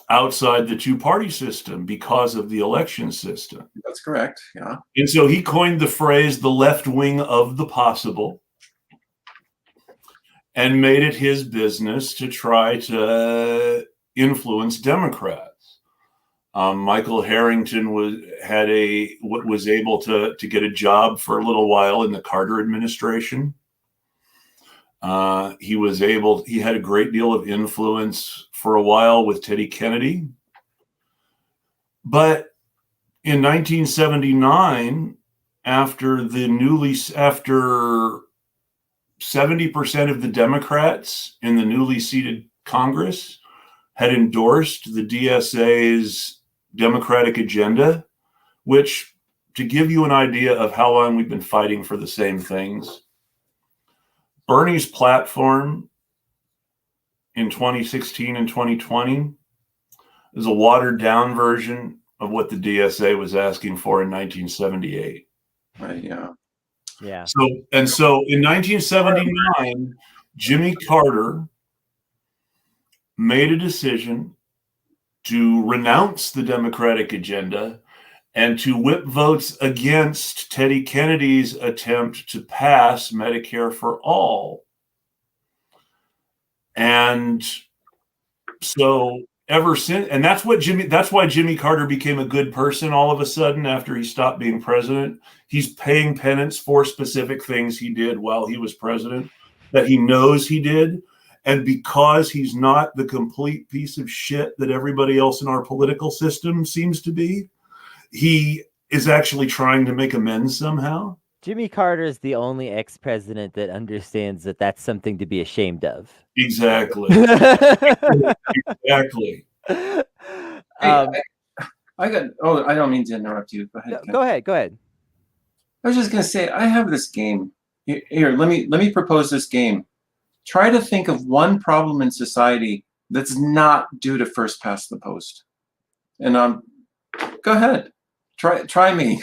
outside the two-party system because of the election system. That's correct, yeah. And so he coined the phrase the left wing of the possible and made it his business to try to influence Democrats. Michael Harrington was able to get a job for a little while in the Carter administration. He had a great deal of influence for a while with Teddy Kennedy. But in 1979, after 70% of the Democrats in the newly seated Congress had endorsed the DSA's Democratic agenda, which, to give you an idea of how long we've been fighting for the same things, Bernie's platform in 2016 and 2020 is a watered down version of what the DSA was asking for in 1978. Right, yeah. Yeah. So in 1979, Jimmy Carter made a decision to renounce the Democratic agenda and to whip votes against Teddy Kennedy's attempt to pass Medicare for all. And so ever since, and that's why Jimmy Carter became a good person all of a sudden after he stopped being president. He's paying penance for specific things he did while he was president that he knows he did. And because he's not the complete piece of shit that everybody else in our political system seems to be, he is actually trying to make amends somehow. Jimmy Carter is the only ex-president that understands that that's something to be ashamed of. Exactly. Exactly. Hey, I don't mean to interrupt you. Go ahead. Go ahead. I was just going to say, I have this game. Here, let me propose this game. Try to think of one problem in society that's not due to first past the post. And Go ahead. Try me.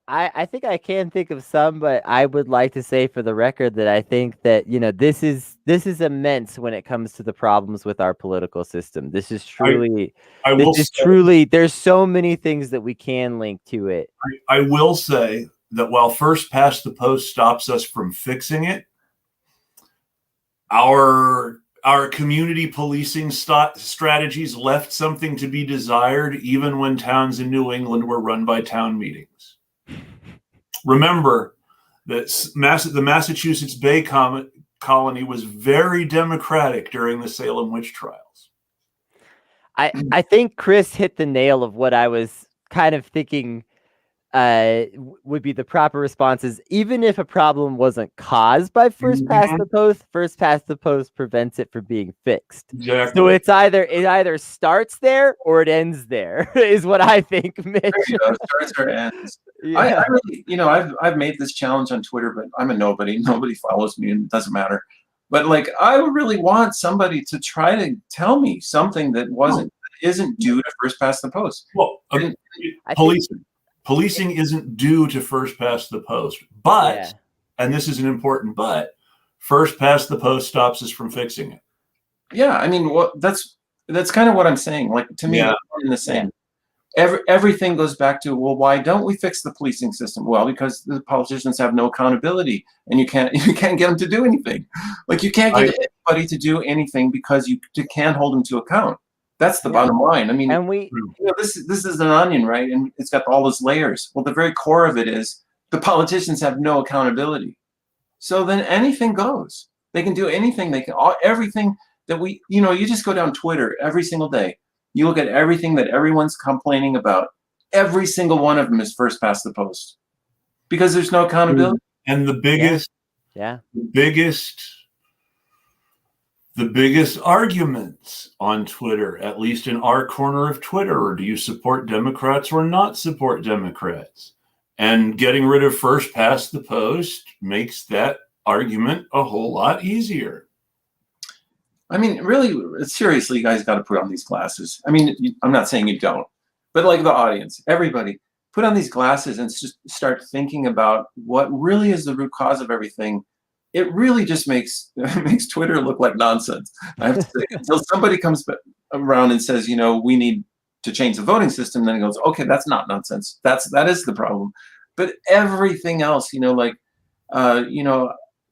I think I can think of some, but I would like to say for the record that I think that, you know, this is immense when it comes to the problems with our political system. This is truly, there's so many things that we can link to it. I will say that while first past the post stops us from fixing it, our community policing strategies left something to be desired, even when towns in New England were run by town meetings. Remember that the Massachusetts Bay Colony was very democratic during the Salem witch trials. I think Chris hit the nail of what I was kind of thinking would be the proper responses. Even if a problem wasn't caused by first past the post prevents it from being fixed. Exactly. So it either starts there or it ends there, is what I think, Mitch. There you go. Starts or ends. Yeah. I really, you know, I've made this challenge on Twitter, but I'm a nobody. Nobody follows me, and it doesn't matter. But like, I really want somebody to try to tell me something that isn't due to first past the post. Well, Policing isn't due to first past the post, but, and this is an important but, first past the post stops us from fixing it. Yeah, I mean, that's kind of what I'm saying. Like, to me, it's in the same. Everything goes back to, well, why don't we fix the policing system? Well, because the politicians have no accountability, and you can't get them to do anything. Like, you can't get anybody to do anything because you can't hold them to account. That's the bottom line. I mean, and this is an onion, right? And it's got all those layers. Well, the very core of it is the politicians have no accountability. So then anything goes. They can do anything. They can everything that you just go down Twitter every single day. You look at everything that everyone's complaining about. Every single one of them is first past the post because there's no accountability. And the biggest arguments on Twitter, at least in our corner of Twitter, are do you support Democrats or not support Democrats? And getting rid of first past the post makes that argument a whole lot easier. I mean, really, seriously, you guys got to put on these glasses. I mean, I'm not saying you don't, but like the audience, everybody, put on these glasses and just start thinking about what really is the root cause of everything. It really just makes Twitter look like nonsense. I have to say, until somebody comes around and says, you know, we need to change the voting system, then it goes, okay, that's not nonsense. That is the problem. But everything else, you know, like,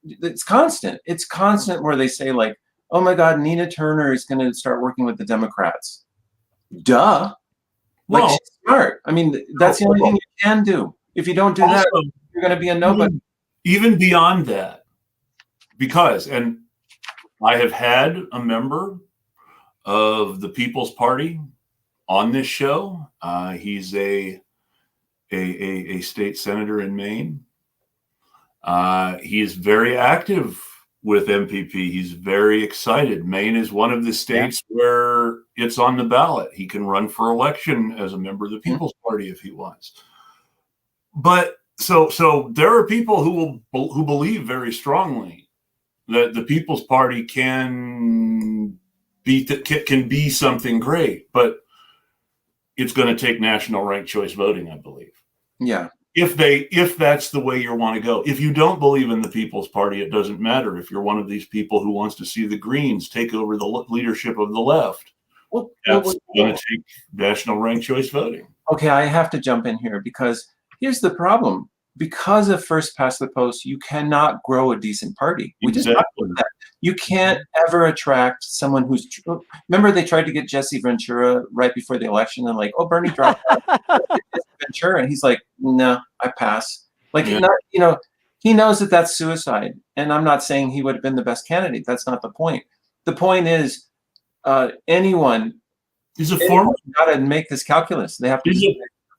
it's constant. It's constant where they say like, oh my God, Nina Turner is going to start working with the Democrats. Duh. Like, she's smart. I mean, that's the only thing you can do. If you don't do that, you're going to be a nobody. Even beyond that. Because, and I have had a member of the People's Party on this show. He's a state senator in Maine. He is very active with MPP. He's very excited. Maine is one of the states where it's on the ballot. He can run for election as a member of the People's Party if he wants. But so there are people who believe very strongly that the People's Party can be something great, but it's going to take national ranked choice voting, I believe. Yeah. If that's the way you want to go. If you don't believe in the People's Party, it doesn't matter. If you're one of these people who wants to see the Greens take over the leadership of the left, that's going to take national ranked choice voting. Okay, I have to jump in here because here's the problem. Because of first past the post, you cannot grow a decent party. We just talked about that. You can't ever attract someone who's. Remember, they tried to get Jesse Ventura right before the election, and like, oh, Bernie dropped out. Ventura, and he's like, no, I pass. Like, you know, he knows that that's suicide, and I'm not saying he would have been the best candidate. That's not the point. The point is, anyone is a former. Got to make this calculus. They have to.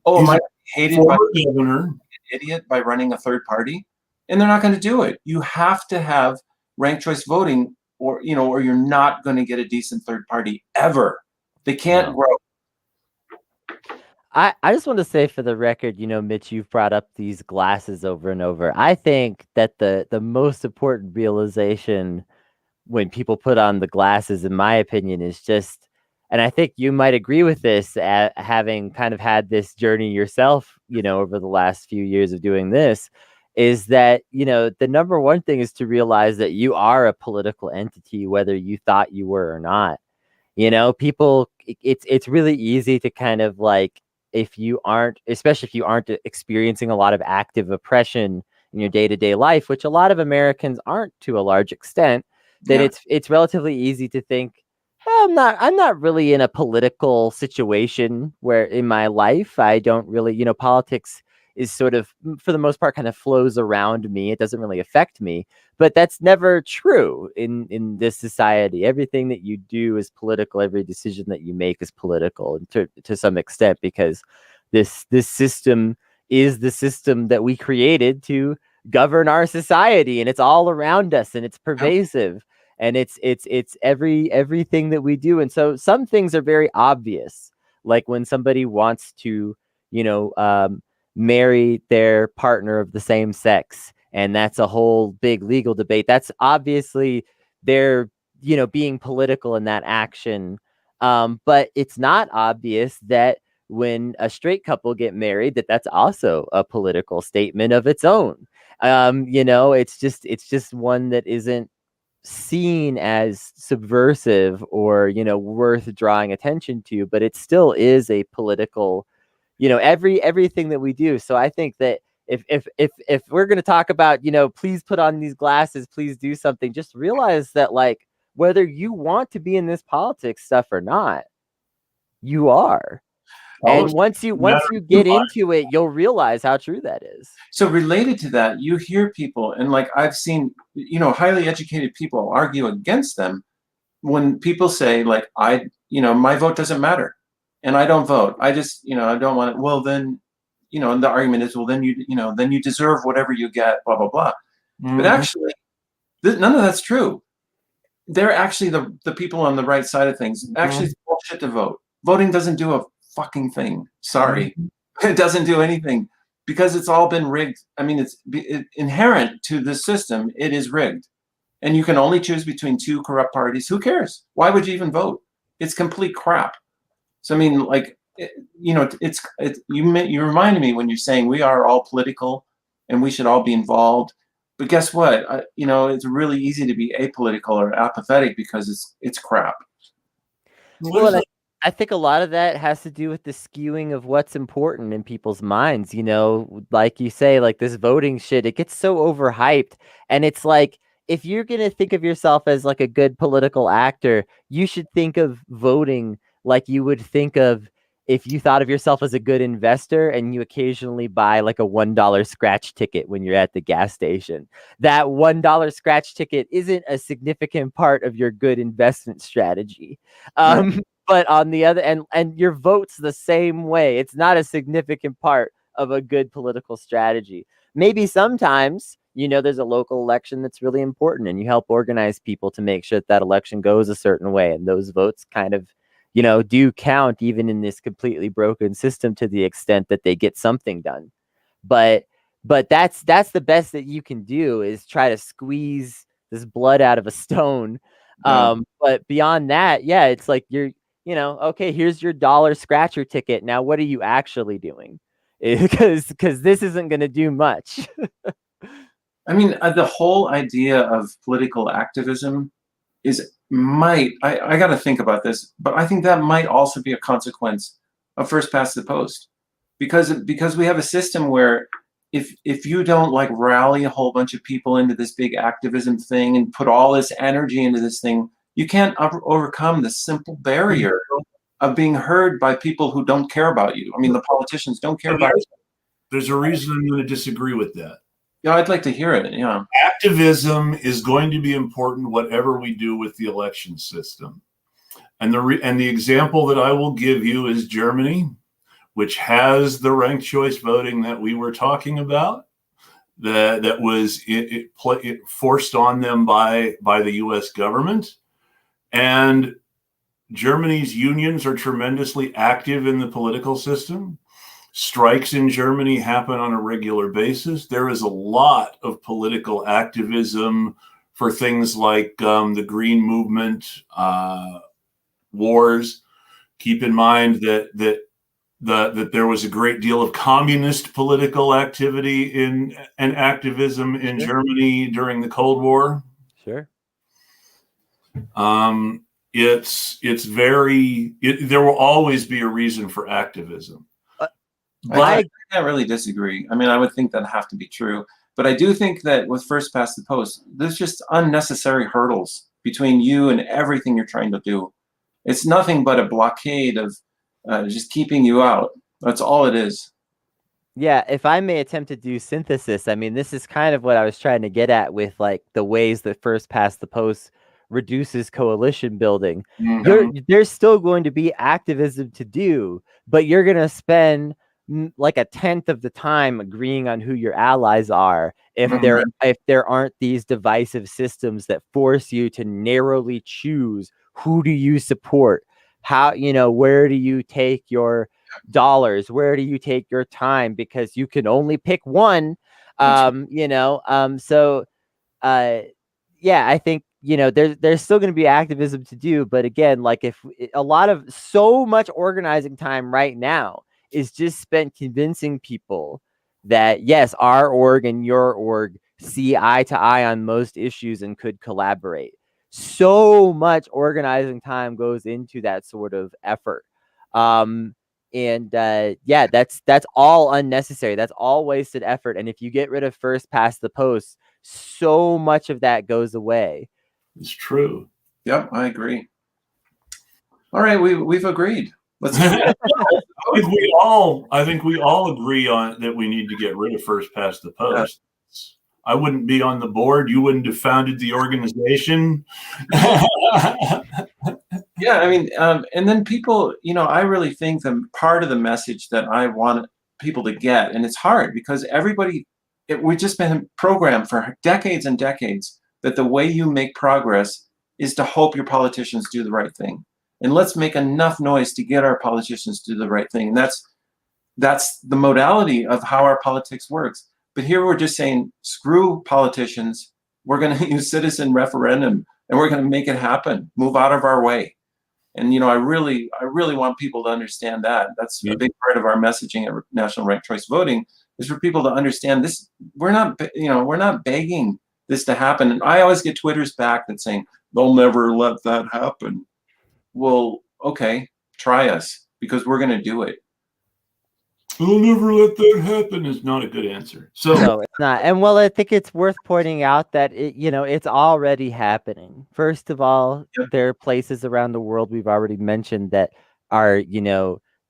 Am I hated by the governor? Idiot by running a third party, and they're not going to do it. You have to have ranked choice voting, or you're not going to get a decent third party ever. They can't grow. I just want to say for the record, you know, Mitch, you've brought up these glasses over and over. I think that the most important realization when people put on the glasses, in my opinion, is just and I think you might agree with this, having kind of had this journey yourself, over the last few years of doing this, is that, the number one thing is to realize that you are a political entity, whether you thought you were or not. People, it's really easy to kind of like, if you aren't, especially if you aren't experiencing a lot of active oppression in your day-to-day life, which a lot of Americans aren't to a large extent, then Yeah. it's relatively easy to think, "Oh, I'm not really in a political situation where in my life I don't really, politics is sort of, for the most part, kind of flows around me. It doesn't really affect me." But that's never true in this society. Everything that you do is political. Every decision that you make is political to some extent, because this system is the system that we created to govern our society, and it's all around us, and it's pervasive, and it's everything that we do. And so some things are very obvious, like when somebody wants to, you know, um, marry their partner of the same sex, and that's a whole big legal debate. That's obviously they're, being political in that action. But it's not obvious that when a straight couple get married, that's also a political statement of its own. It's just one that isn't seen as subversive or, worth drawing attention to, but it still is a political, everything that we do. So I think that if we're going to talk about, please put on these glasses, please do something, just realize that, like, whether you want to be in this politics stuff or not, you are. And once you get into it, you'll realize how true that is. So related to that, you hear people, and like I've seen, highly educated people argue against them when people say, like, my vote doesn't matter, and I don't vote. I just, I don't want it. Well, then, and the argument is, well, then then you deserve whatever you get, blah blah blah. Mm-hmm. But actually, none of that's true. They're actually the people on the right side of things. Actually, it's bullshit to vote. Voting doesn't do a fucking thing. Sorry, it doesn't do anything, because it's all been rigged. I mean, it's inherent to the system. It is rigged, and you can only choose between two corrupt parties. Who cares? Why would you even vote? It's complete crap. So I mean, like, you reminded me when you're saying we are all political and we should all be involved. But guess what? It's really easy to be apolitical or apathetic because it's crap. Well, and I think a lot of that has to do with the skewing of what's important in people's minds. Like you say, like this voting shit, it gets so overhyped. And it's like, if you're going to think of yourself as like a good political actor, you should think of voting like you would think of if you thought of yourself as a good investor and you occasionally buy like a $1 scratch ticket when you're at the gas station. That $1 scratch ticket isn't a significant part of your good investment strategy. But on the other end, and your vote's the same way. It's not a significant part of a good political strategy. Maybe sometimes, there's a local election that's really important and you help organize people to make sure that election goes a certain way. And those votes kind of, do count even in this completely broken system to the extent that they get something done. But that's the best that you can do, is try to squeeze this blood out of a stone. But beyond that, yeah, it's like okay, here's your dollar scratcher ticket. Now, what are you actually doing? Because this isn't going to do much. I mean, the whole idea of political activism I got to think about this, but I think that might also be a consequence of first past the post, because we have a system where if you don't like rally a whole bunch of people into this big activism thing and put all this energy into this thing, you can't overcome the simple barrier of being heard by people who don't care about you. I mean, the politicians don't care about you. There's a reason I'm going to disagree with that. Yeah, I'd like to hear it. Yeah. Activism is going to be important whatever we do with the election system. And the example that I will give you is Germany, which has the ranked choice voting that we were talking about, that was forced on them by the US government. And Germany's unions are tremendously active in the political system. Strikes in Germany happen on a regular basis. There is a lot of political activism for things like the Green Movement, wars, Keep in mind that there was a great deal of communist political activity and activism in Germany during the Cold War. Sure. There will always be a reason for activism. But I can't really disagree. I mean, I would think that'd have to be true. But I do think that with first past the post, there's just unnecessary hurdles between you and everything you're trying to do. It's nothing but a blockade of just keeping you out. That's all it is. Yeah, if I may attempt to do synthesis, I mean, this is kind of what I was trying to get at with like the ways that first past the post reduces coalition building. There's still going to be activism to do, but you're going to spend like a tenth of the time agreeing on who your allies are if there aren't these divisive systems that force you to narrowly choose who do you support, how, where do you take your dollars, where do you take your time, because you can only pick one. Yeah, I think there's still going to be activism to do, but again, like if a lot of so much organizing time right now is just spent convincing people that yes, our org and your org see eye to eye on most issues and could collaborate. So much organizing time goes into that sort of effort. Yeah, that's all unnecessary. That's all wasted effort. And if you get rid of first past the post, so much of that goes away. It's true. Yep, I agree. All right, we've agreed. Let's I think we all agree on that we need to get rid of first past the post. Yeah. I wouldn't be on the board. You wouldn't have founded the organization. Yeah, I mean, and then people, I really think the part of the message that I want people to get, and it's hard because we've just been programmed for decades and decades that the way you make progress is to hope your politicians do the right thing. And let's make enough noise to get our politicians to do the right thing. And that's the modality of how our politics works. But here we're just saying, screw politicians. We're going to use citizen referendum and we're going to make it happen. Move out of our way. And, I really want people to understand that. That's a big part of our messaging at National Ranked Choice Voting is for people to understand this. We're not begging this to happen. And I always get Twitters back that saying, they'll never let that happen. Well, okay, try us because we're going to do it. We'll never let that happen is not a good answer. So no, it's not. And well, I think it's worth pointing out that it's already happening. First of all, there are places around the world we've already mentioned that are,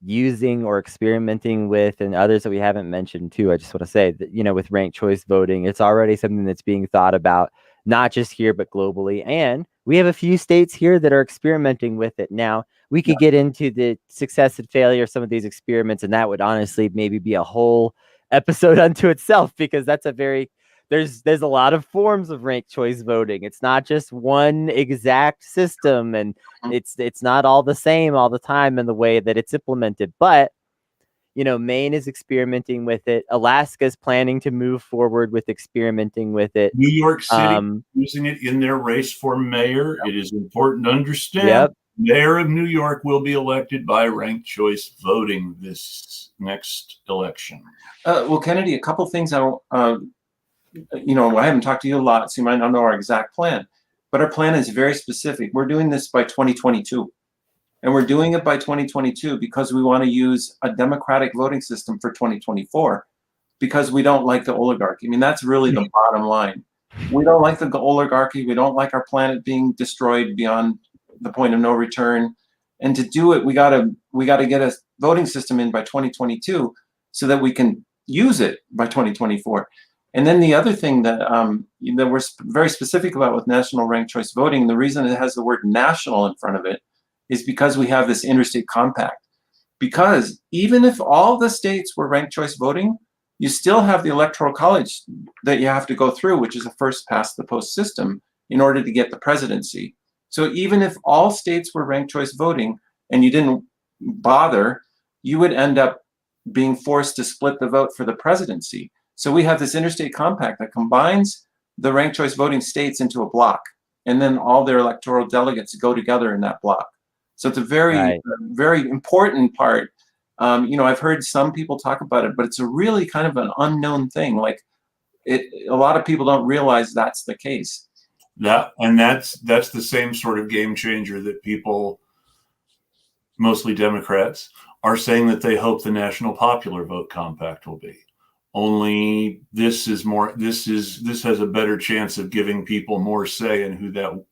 using or experimenting with, and others that we haven't mentioned too. I just want to say that, with ranked choice voting, it's already something that's being thought about, not just here, but globally. And we have a few states here that are experimenting with it. Now, we could get into the success and failure of some of these experiments, and that would honestly maybe be a whole episode unto itself, because that's there's a lot of forms of ranked choice voting. It's not just one exact system, and it's not all the same all the time in the way that it's implemented. But Maine is experimenting with it. Alaska is planning to move forward with experimenting with it. New York City using it in their race for mayor. It is important to understand. Mayor of New York will be elected by ranked choice voting this next election. Well, Kennedy, a couple things I haven't talked to you a lot, so you might not know our exact plan, but our plan is very specific. We're doing this by 2022. And we're doing it by 2022 because we want to use a democratic voting system for 2024 because we don't like the oligarchy. I mean, that's really the bottom line. We don't like the oligarchy. We don't like our planet being destroyed beyond the point of no return. And to do it, we gotta get a voting system in by 2022 so that we can use it by 2024. And then the other thing that that we're very specific about with national ranked choice voting, the reason it has the word national in front of it is because we have this interstate compact. Because even if all the states were ranked choice voting, you still have the electoral college that you have to go through, which is a first past the post system in order to get the presidency. So even if all states were ranked choice voting and you didn't bother, you would end up being forced to split the vote for the presidency. So we have this interstate compact that combines the ranked choice voting states into a block, and then all their electoral delegates go together in that block. So it's a very, Right. very important part. I've heard some people talk about it, but it's a really kind of an unknown thing. Like a lot of people don't realize that's the case. That's the same sort of game changer that people, mostly Democrats, are saying that they hope the National Popular Vote Compact will be. Only this has a better chance of giving people more say in who that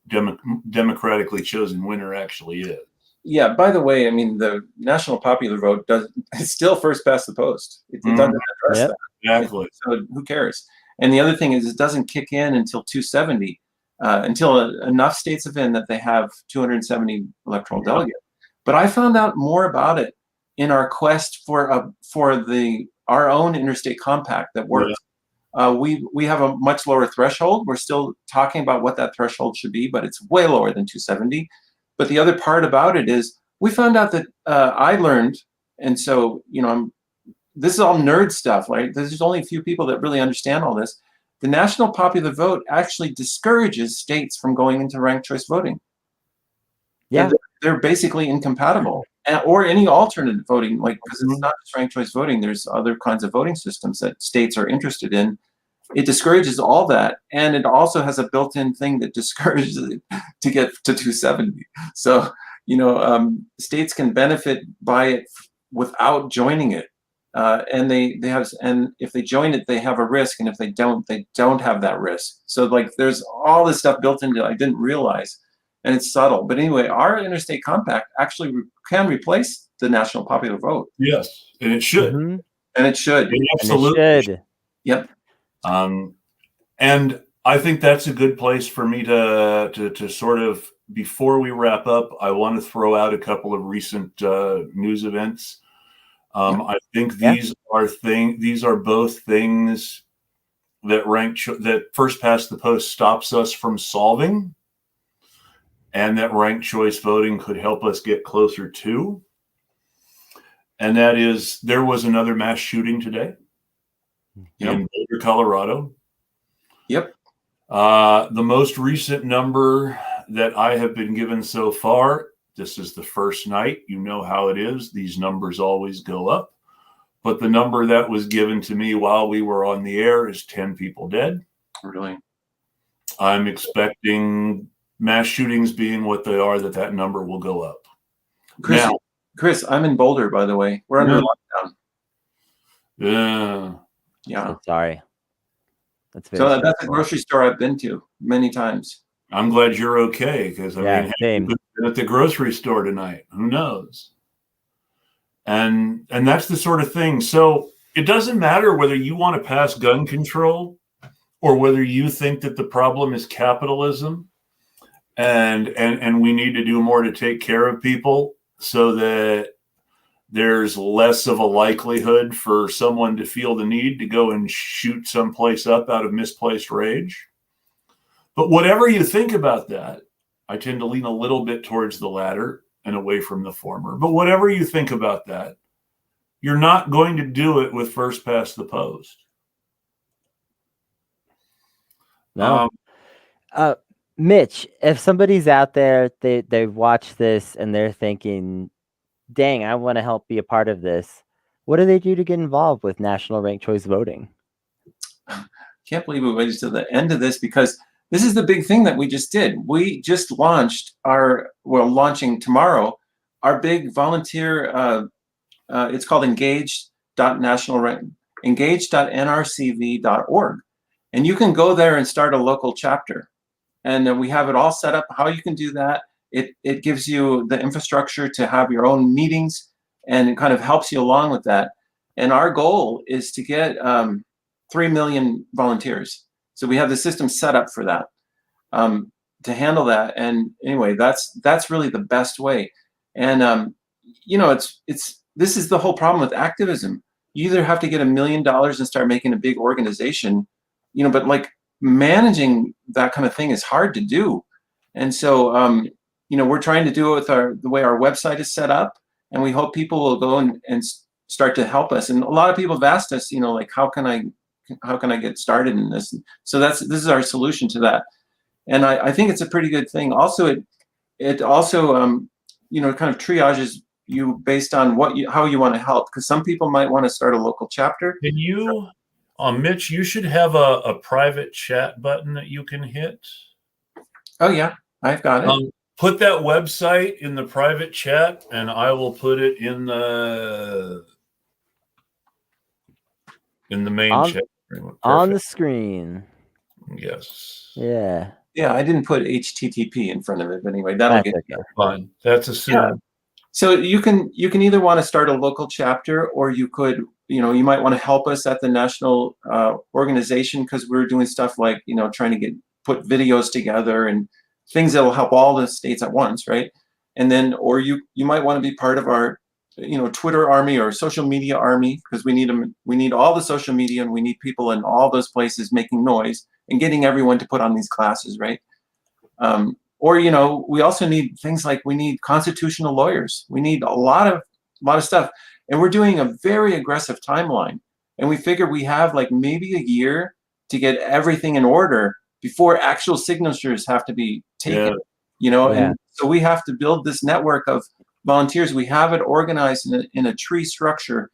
democratically chosen winner actually is. Yeah, by the way, I mean, the National Popular Vote it's still first past the post. It doesn't address Yep. that. Exactly. So who cares? And the other thing is it doesn't kick in until 270, until enough states have in that they have 270 electoral delegates. But I found out more about it in our quest for our own interstate compact that works. We have a much lower threshold. We're still talking about what that threshold should be, but it's way lower than 270. But the other part about it is we found out that I learned, and so this is all nerd stuff, right? There's only a few people that really understand all this. The national popular vote actually discourages states from going into ranked choice voting. Yeah. They're basically incompatible, or any alternate voting, like, because it's not just ranked choice voting. There's other kinds of voting systems that states are interested in. It discourages all that, and it also has a built-in thing that discourages it to get to 270. So states can benefit by it without joining it, and and if they join it, they have a risk, and if they don't have that risk. So like, there's all this stuff built into it I didn't realize, and it's subtle. But anyway, our interstate compact actually can replace the national popular vote. Yes, and it should. Mm-hmm. And it should. It absolutely should. Yep. And I think that's a good place for me to sort of, before we wrap up, I want to throw out a couple of recent news events. I think these are both things that that first past the post stops us from solving, and that ranked choice voting could help us get closer to. And that is, there was another mass shooting today in Boulder, Colorado. Yep. The most recent number that I have been given so far, this is the first night. You know how it is. These numbers always go up. But the number that was given to me while we were on the air is 10 people dead. Really? I'm expecting, mass shootings being what they are, that number will go up. Chris, I'm in Boulder, by the way. We're under lockdown. Yeah. So sorry. That's a grocery store I've been to many times. I'm glad you're okay, because same. you could have been at the grocery store tonight. Who knows? And that's the sort of thing. So it doesn't matter whether you want to pass gun control or whether you think that the problem is capitalism and we need to do more to take care of people so that there's less of a likelihood for someone to feel the need to go and shoot someplace up out of misplaced rage. But whatever you think about that, I tend to lean a little bit towards the latter and away from the former. But whatever you think about that, you're not going to do it with first past the post. No. Mitch, if somebody's out there, they've watched this and they're thinking, dang, I want to help be a part of this, what do they do to get involved with national ranked choice voting? Can't believe we waited to the end of this, because this is the big thing that we just did. We just launched we're launching tomorrow, our big volunteer, it's called engage.nrcv.org. And you can go there and start a local chapter. And we have it all set up how you can do that. It gives you the infrastructure to have your own meetings, and it kind of helps you along with that. And our goal is to get 3 million volunteers. So we have the system set up for that, to handle that. And anyway, that's really the best way. And this is the whole problem with activism. You either have to get $1 million and start making a big organization, but like, managing that kind of thing is hard to do. And so we're trying to do it with the way our website is set up, and we hope people will go and start to help us. And a lot of people have asked us, like, how can I get started in this? So this is our solution to that. And I think it's a pretty good thing. Also, it also kind of triages you based on how you want to help. Because some people might want to start a local chapter. Can you, Mitch, you should have a private chat button that you can hit. Oh, yeah, I've got it. Put that website in the private chat, and I will put it in the main chat. On the screen. Yes. Yeah. Yeah, I didn't put HTTP in front of it, but anyway, that'll get fine. That's assumed. Yeah. So you can either want to start a local chapter, or you could, you might want to help us at the national organization, because we're doing stuff like, trying to put videos together and things that will help all the states at once, right? And then, or you might want to be part of our, Twitter army or social media army, because we need all the social media, and we need people in all those places making noise and getting everyone to put on these classes, right? Or, we also need things like, we need constitutional lawyers. We need a lot of stuff. And we're doing a very aggressive timeline. And we figure we have like maybe a year to get everything in order before actual signatures have to be taken, and so we have to build this network of volunteers. We have it organized in a tree structure,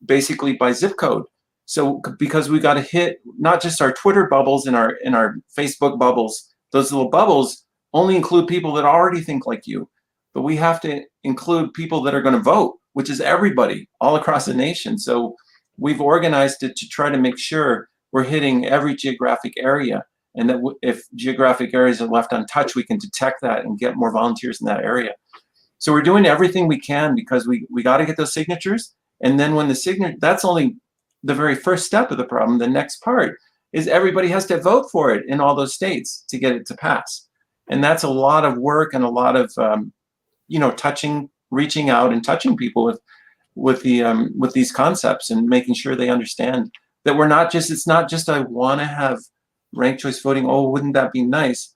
basically by zip code. So because we got to hit not just our Twitter bubbles and our Facebook bubbles, those little bubbles only include people that already think like you, but we have to include people that are going to vote, which is everybody all across the nation. So we've organized it to try to make sure we're hitting every geographic area, and that if geographic areas are left untouched, we can detect that and get more volunteers in that area. So we're doing everything we can, because we got to get those signatures. And then when the signature, that's only the very first step of the problem. The next part is everybody has to vote for it in all those states to get it to pass. And that's a lot of work and a lot of, reaching out and touching people with these concepts, and making sure they understand that it's not just I want to have ranked choice voting. Oh, wouldn't that be nice?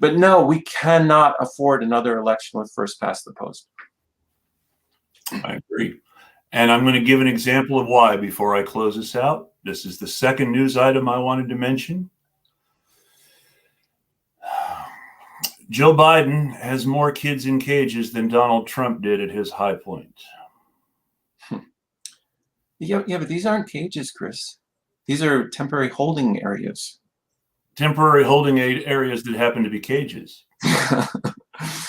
But no, we cannot afford another election with first past the post. I agree. And I'm going to give an example of why before I close this out. This is the second news item I wanted to mention. Joe Biden has more kids in cages than Donald Trump did at his high point. Yeah, but these aren't cages, Chris. These are temporary holding areas. Temporary holding areas that happen to be cages.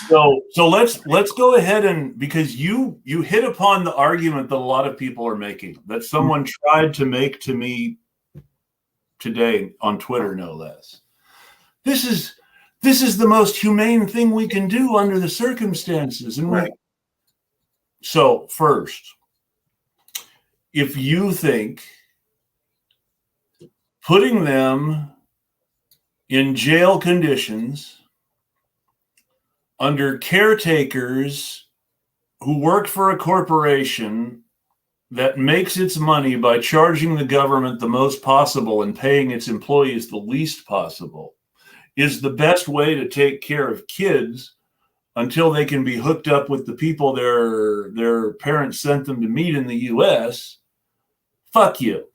So let's go ahead, and because you hit upon the argument that a lot of people are making, that someone tried to make to me today on Twitter, no less. This is the most humane thing we can do under the circumstances. And right. So first, if you think putting them in jail conditions under caretakers who work for a corporation that makes its money by charging the government the most possible and paying its employees the least possible is the best way to take care of kids until they can be hooked up with the people their parents sent them to meet in the US, fuck you.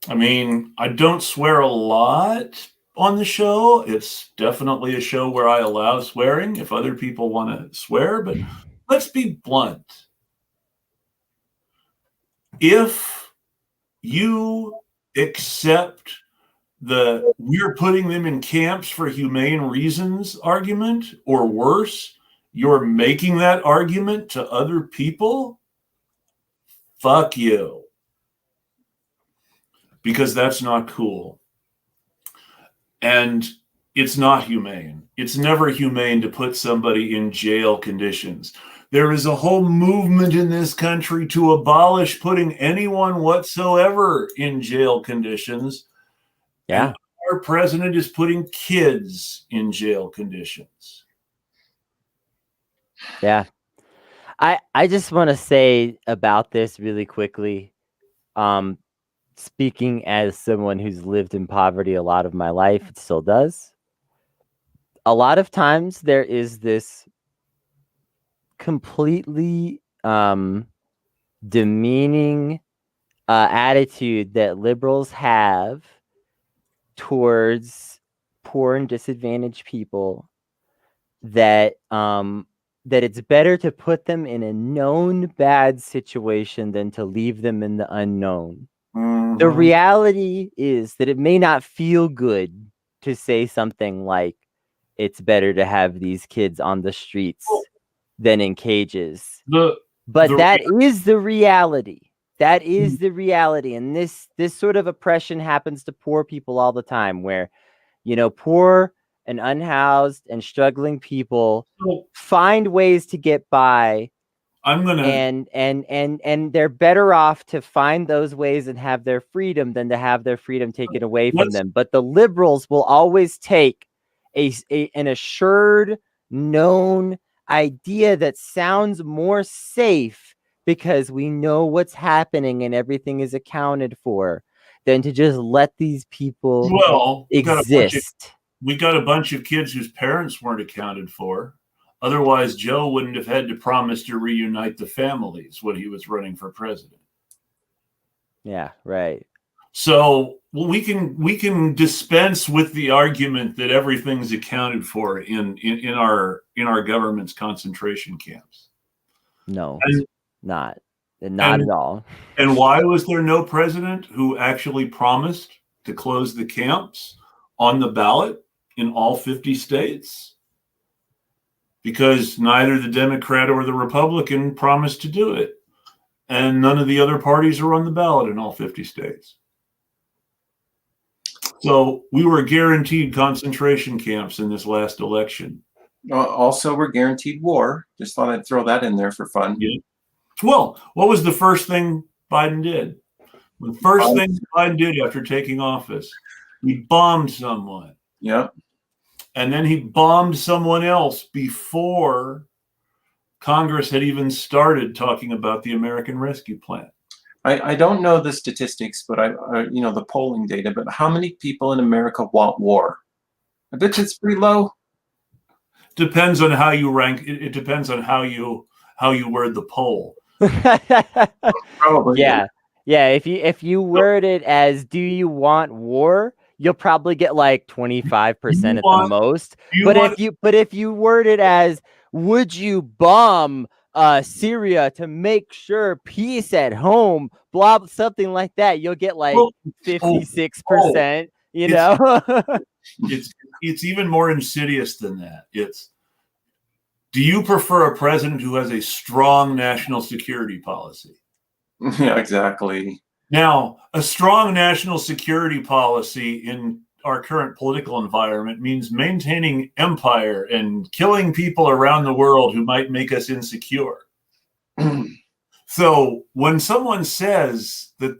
I mean, I don't swear a lot on the show. It's definitely a show where I allow swearing if other people want to swear, but let's be blunt. If you accept the we're putting them in camps for humane reasons argument, or worse, you're making that argument to other people, fuck you. Because that's not cool. And it's not humane. It's never humane to put somebody in jail conditions. There is a whole movement in this country to abolish putting anyone whatsoever in jail conditions. Yeah. And our president is putting kids in jail conditions. Yeah. I just want to say about this really quickly. Speaking as someone who's lived in poverty a lot of my life, it still does. A lot of times there is this completely demeaning attitude that liberals have towards poor and disadvantaged people that that it's better to put them in a known bad situation than to leave them in the unknown. The reality is that it may not feel good to say something like it's better to have these kids on the streets than in cages. But that is the reality. That is the reality. And this sort of oppression happens to poor people all the time, where, you know, poor and unhoused and struggling people find ways to get by. And they're better off to find those ways and have their freedom than to have their freedom taken away from them. But the liberals will always take an assured, known idea that sounds more safe because we know what's happening and everything is accounted for, than to just let these people exist. We got a bunch of kids whose parents weren't accounted for. Otherwise, Joe wouldn't have had to promise to reunite the families when he was running for president. Yeah, right. So we can dispense with the argument that everything's accounted for in our government's concentration camps. No, not at all. And why was there no president who actually promised to close the camps on the ballot in all 50 states? Because neither the Democrat or the Republican promised to do it. And none of the other parties are on the ballot in all 50 states. So we were guaranteed concentration camps in this last election. Also, we're guaranteed war. Just thought I'd throw that in there for fun. Yeah. Well, what was the first thing Biden did? The first thing Biden did after taking office, he bombed someone. Yeah. And then he bombed someone else before Congress had even started talking about the American Rescue Plan. I don't know the statistics, but I the polling data, but how many people in America want war? I bet it's pretty low. Depends on how you rank. It depends on how you word the poll. Probably. Yeah. If you word it as, do you want war? You'll probably get like 25% at the most. But if you word it as, would you bomb Syria to make sure peace at home, blah, something like that, you'll get like 56%. You know, it's even more insidious than that. It's, do you prefer a president who has a strong national security policy? Yeah, exactly. Now, a strong national security policy in our current political environment means maintaining empire and killing people around the world who might make us insecure. So when someone says that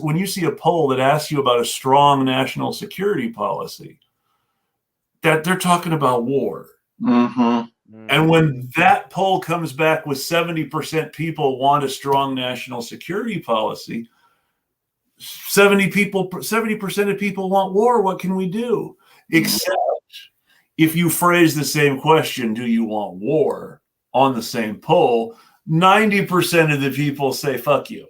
when you see a poll that asks you about a strong national security policy, that they're talking about war. Mm-hmm. And when that poll comes back with 70% people want a strong national security policy, 70% of people want war, what can we do? Except if you phrase the same question, do you want war, on the same poll, 90% of the people say, fuck you.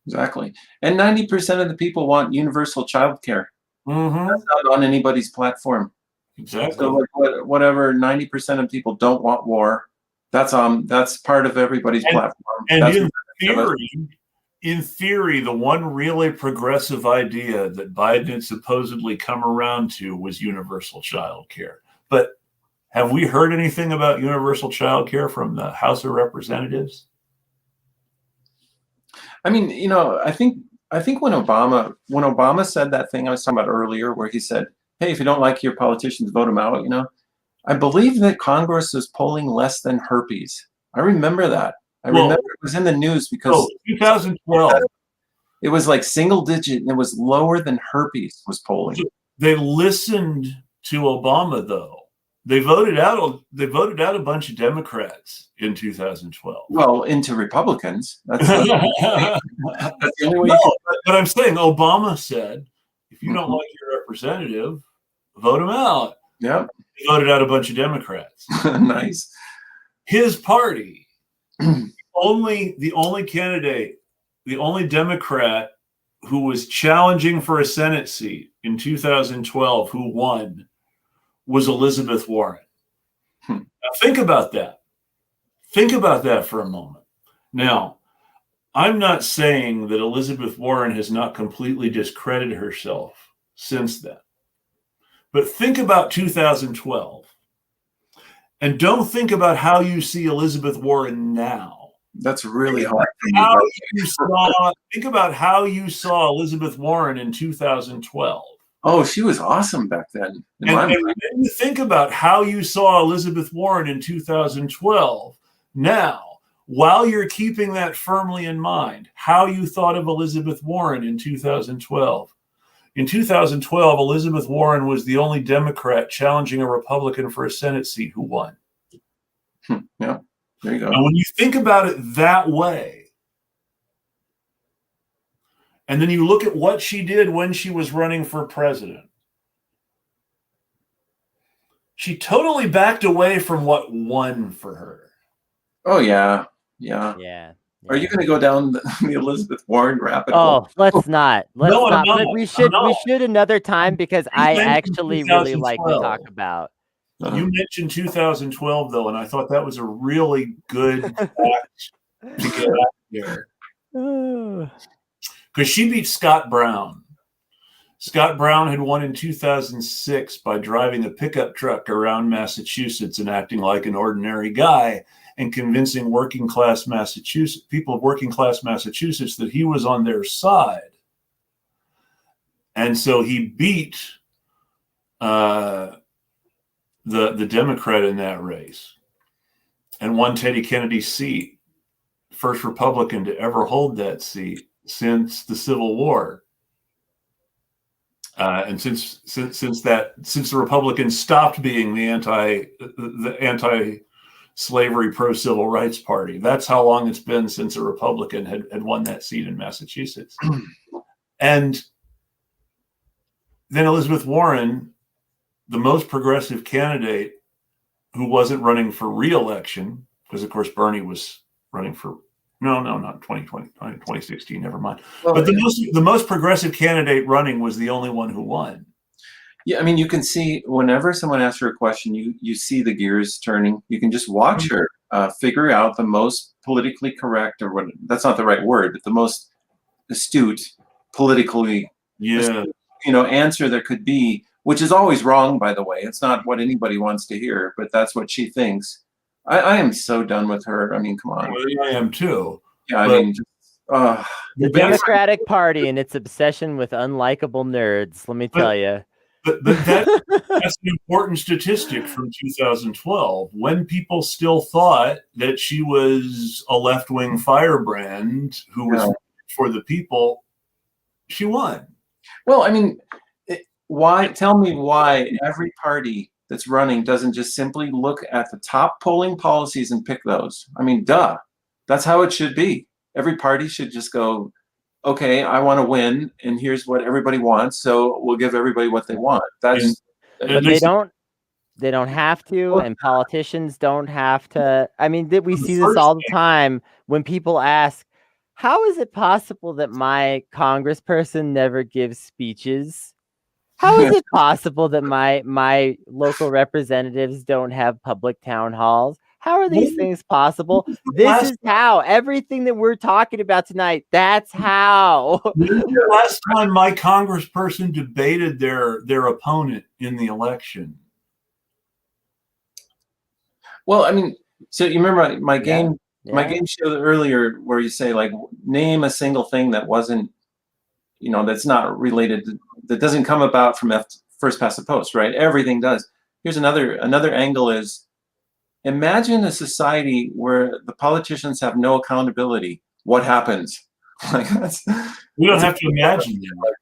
Exactly. And 90% of the people want universal child care. Mm-hmm. That's not on anybody's platform. Exactly. So like whatever 90% of people don't want war, that's part of everybody's platform. And in theory, the one really progressive idea that Biden had supposedly come around to was universal child care. But have we heard anything about universal child care from the House of Representatives? I mean, I think when Obama said that thing I was talking about earlier, where he said, hey, if you don't like your politicians, vote them out, I believe that Congress was polling less than herpes. I remember that. I remember it was in the news because 2012. It was like single digit, and it was lower than herpes was polling. They listened to Obama, though. They voted out a bunch of Democrats in 2012. Well, into Republicans. That's the only way. But I'm saying Obama said, if you don't like your representative, vote him out. Yeah. He voted out a bunch of Democrats. Nice. His party, the only candidate, the only Democrat who was challenging for a Senate seat in 2012 who won was Elizabeth Warren. Now, think about that. Think about that for a moment. Now, I'm not saying that Elizabeth Warren has not completely discredited herself since then. But think about 2012. And don't think about how you see Elizabeth Warren now. That's really hard. Think about how you saw Elizabeth Warren in 2012. Oh, she was awesome back then. And then you think about how you saw Elizabeth Warren in 2012. Now, while you're keeping that firmly in mind, how you thought of Elizabeth Warren in 2012. In 2012, Elizabeth Warren was the only Democrat challenging a Republican for a Senate seat who won. Yeah, there you go. And when you think about it that way, and then you look at what she did when she was running for president, she totally backed away from what won for her. Oh, yeah. Are you going to go down the Elizabeth Warren rabbit hole? Oh, let's not. Let's No, not. I'm But not. we should. I'm We not. should another time because I actually really like to talk 2012. about. You mentioned 2012 though, and I thought that was a really good fact to get out there because she beat Scott Brown. Scott Brown had won in 2006 by driving a pickup truck around Massachusetts and acting like an ordinary guy and convincing people of working class Massachusetts that he was on their side. And so he beat the Democrat in that race and won Teddy Kennedy's seat, first Republican to ever hold that seat since the Civil War. And since the Republicans stopped being the anti-slavery pro-civil rights party, that's how long it's been since a Republican had won that seat in Massachusetts. And then Elizabeth Warren, the most progressive candidate who wasn't running for re-election, because of course Bernie was running for not 2020, 2016, never mind. Well, but the most progressive candidate running was the only one who won. Yeah, I mean, you can see whenever someone asks her a question, you see the gears turning. You can just watch her figure out the most politically correct, or what, that's not the right word, but the most astute, politically astute, answer there could be, which is always wrong, by the way. It's not what anybody wants to hear, but that's what she thinks. I am so done with her. I mean, come on. Well, I am too. Yeah, I mean, the Democratic Party and its obsession with unlikable nerds, let me tell you. But that's an important statistic from 2012, when people still thought that she was a left-wing firebrand who was for the people. She won. Well, I mean, why? Tell me why every party that's running doesn't just simply look at the top polling policies and pick those. I mean, duh. That's how it should be. Every party should just go, okay, I want to win, and here's what everybody wants, so we'll give everybody what they want. But they don't have to, and politicians don't have to. I mean, we see this all the time when people ask, how is it possible that my congressperson never gives speeches? How is it possible that my local representatives don't have public town halls? How are these things possible? This is how. Everything that we're talking about tonight, that's how. The last time my congressperson debated their opponent in the election. Well, I mean, so you remember my game show earlier where you say, like, name a single thing that wasn't, that's not related, that doesn't come about from first past the post, right? Everything does. Here's another angle is, imagine a society where the politicians have no accountability. What happens? We don't have to imagine that.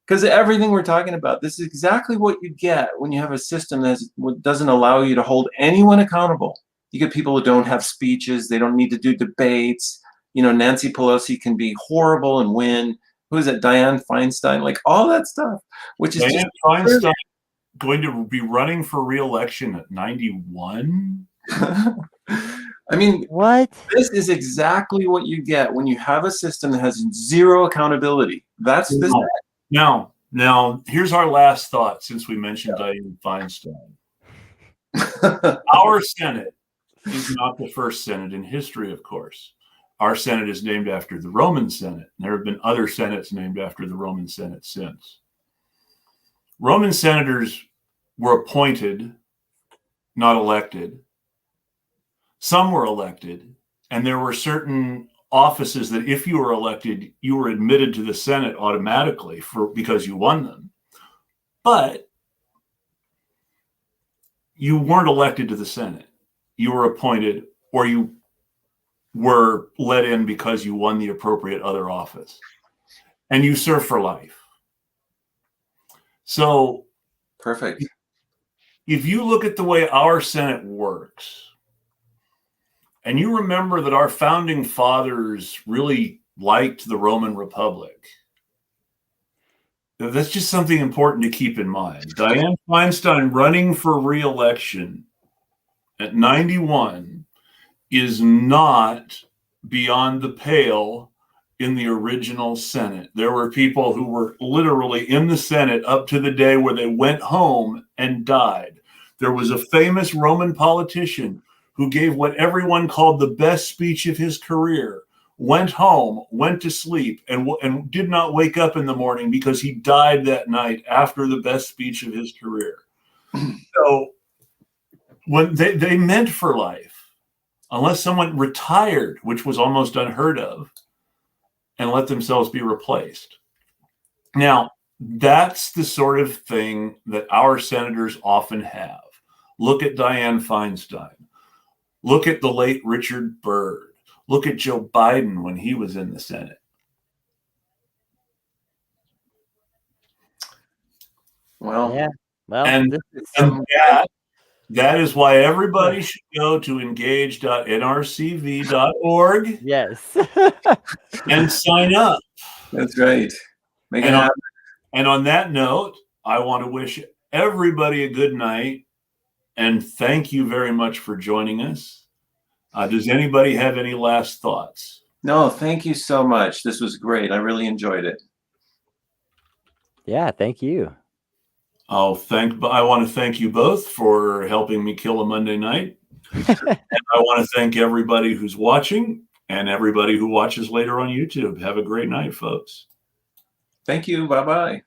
Because everything we're talking about, this is exactly what you get when you have a system that doesn't allow you to hold anyone accountable. You get people who don't have speeches. They don't need to do debates. Nancy Pelosi can be horrible and win. Who is it? Dianne Feinstein, like all that stuff, which is Dianne Feinstein going to be running for re-election at 91. I mean, what? This is exactly what you get when you have a system that has zero accountability. That's this. Now, here's our last thought since we mentioned Dianne Feinstein. Our Senate is not the first Senate in history, of course. Our Senate is named after the Roman Senate. There have been other Senates named after the Roman Senate since. Roman senators were appointed, not elected. Some were elected, and there were certain offices that if you were elected, you were admitted to the Senate automatically because you won them. But you weren't elected to the Senate. You were appointed, or you were let in because you won the appropriate other office. And you serve for life. So Perfect. if you look at the way our Senate works, and you remember that our founding fathers really liked the Roman Republic, that's just something important to keep in mind. Dianne Feinstein running for re-election at 91 is not beyond the pale in the original Senate. There were people who were literally in the Senate up to the day where they went home and died. There was a famous Roman politician who gave what everyone called the best speech of his career, went home, went to sleep, and did not wake up in the morning because he died that night after the best speech of his career. So when they meant for life, unless someone retired, which was almost unheard of, and let themselves be replaced. Now, that's the sort of thing that our senators often have. Look at Dianne Feinstein. Look at the late Richard Byrd. Look at Joe Biden when he was in the Senate. Well, Yeah. Well, And, this is and that is why everybody should go to engage.nrcv.org yes. and sign up. that's right. Make it And happen. on that note, I want to wish everybody a good night and thank you very much for joining us. Does anybody have any last thoughts? No, thank you so much. This was great. I really enjoyed it. Yeah, thank you. I want to thank you both for helping me kill a Monday night. And I want to thank everybody who's watching and everybody who watches later on YouTube. Have a great night, folks. Thank you. Bye-bye.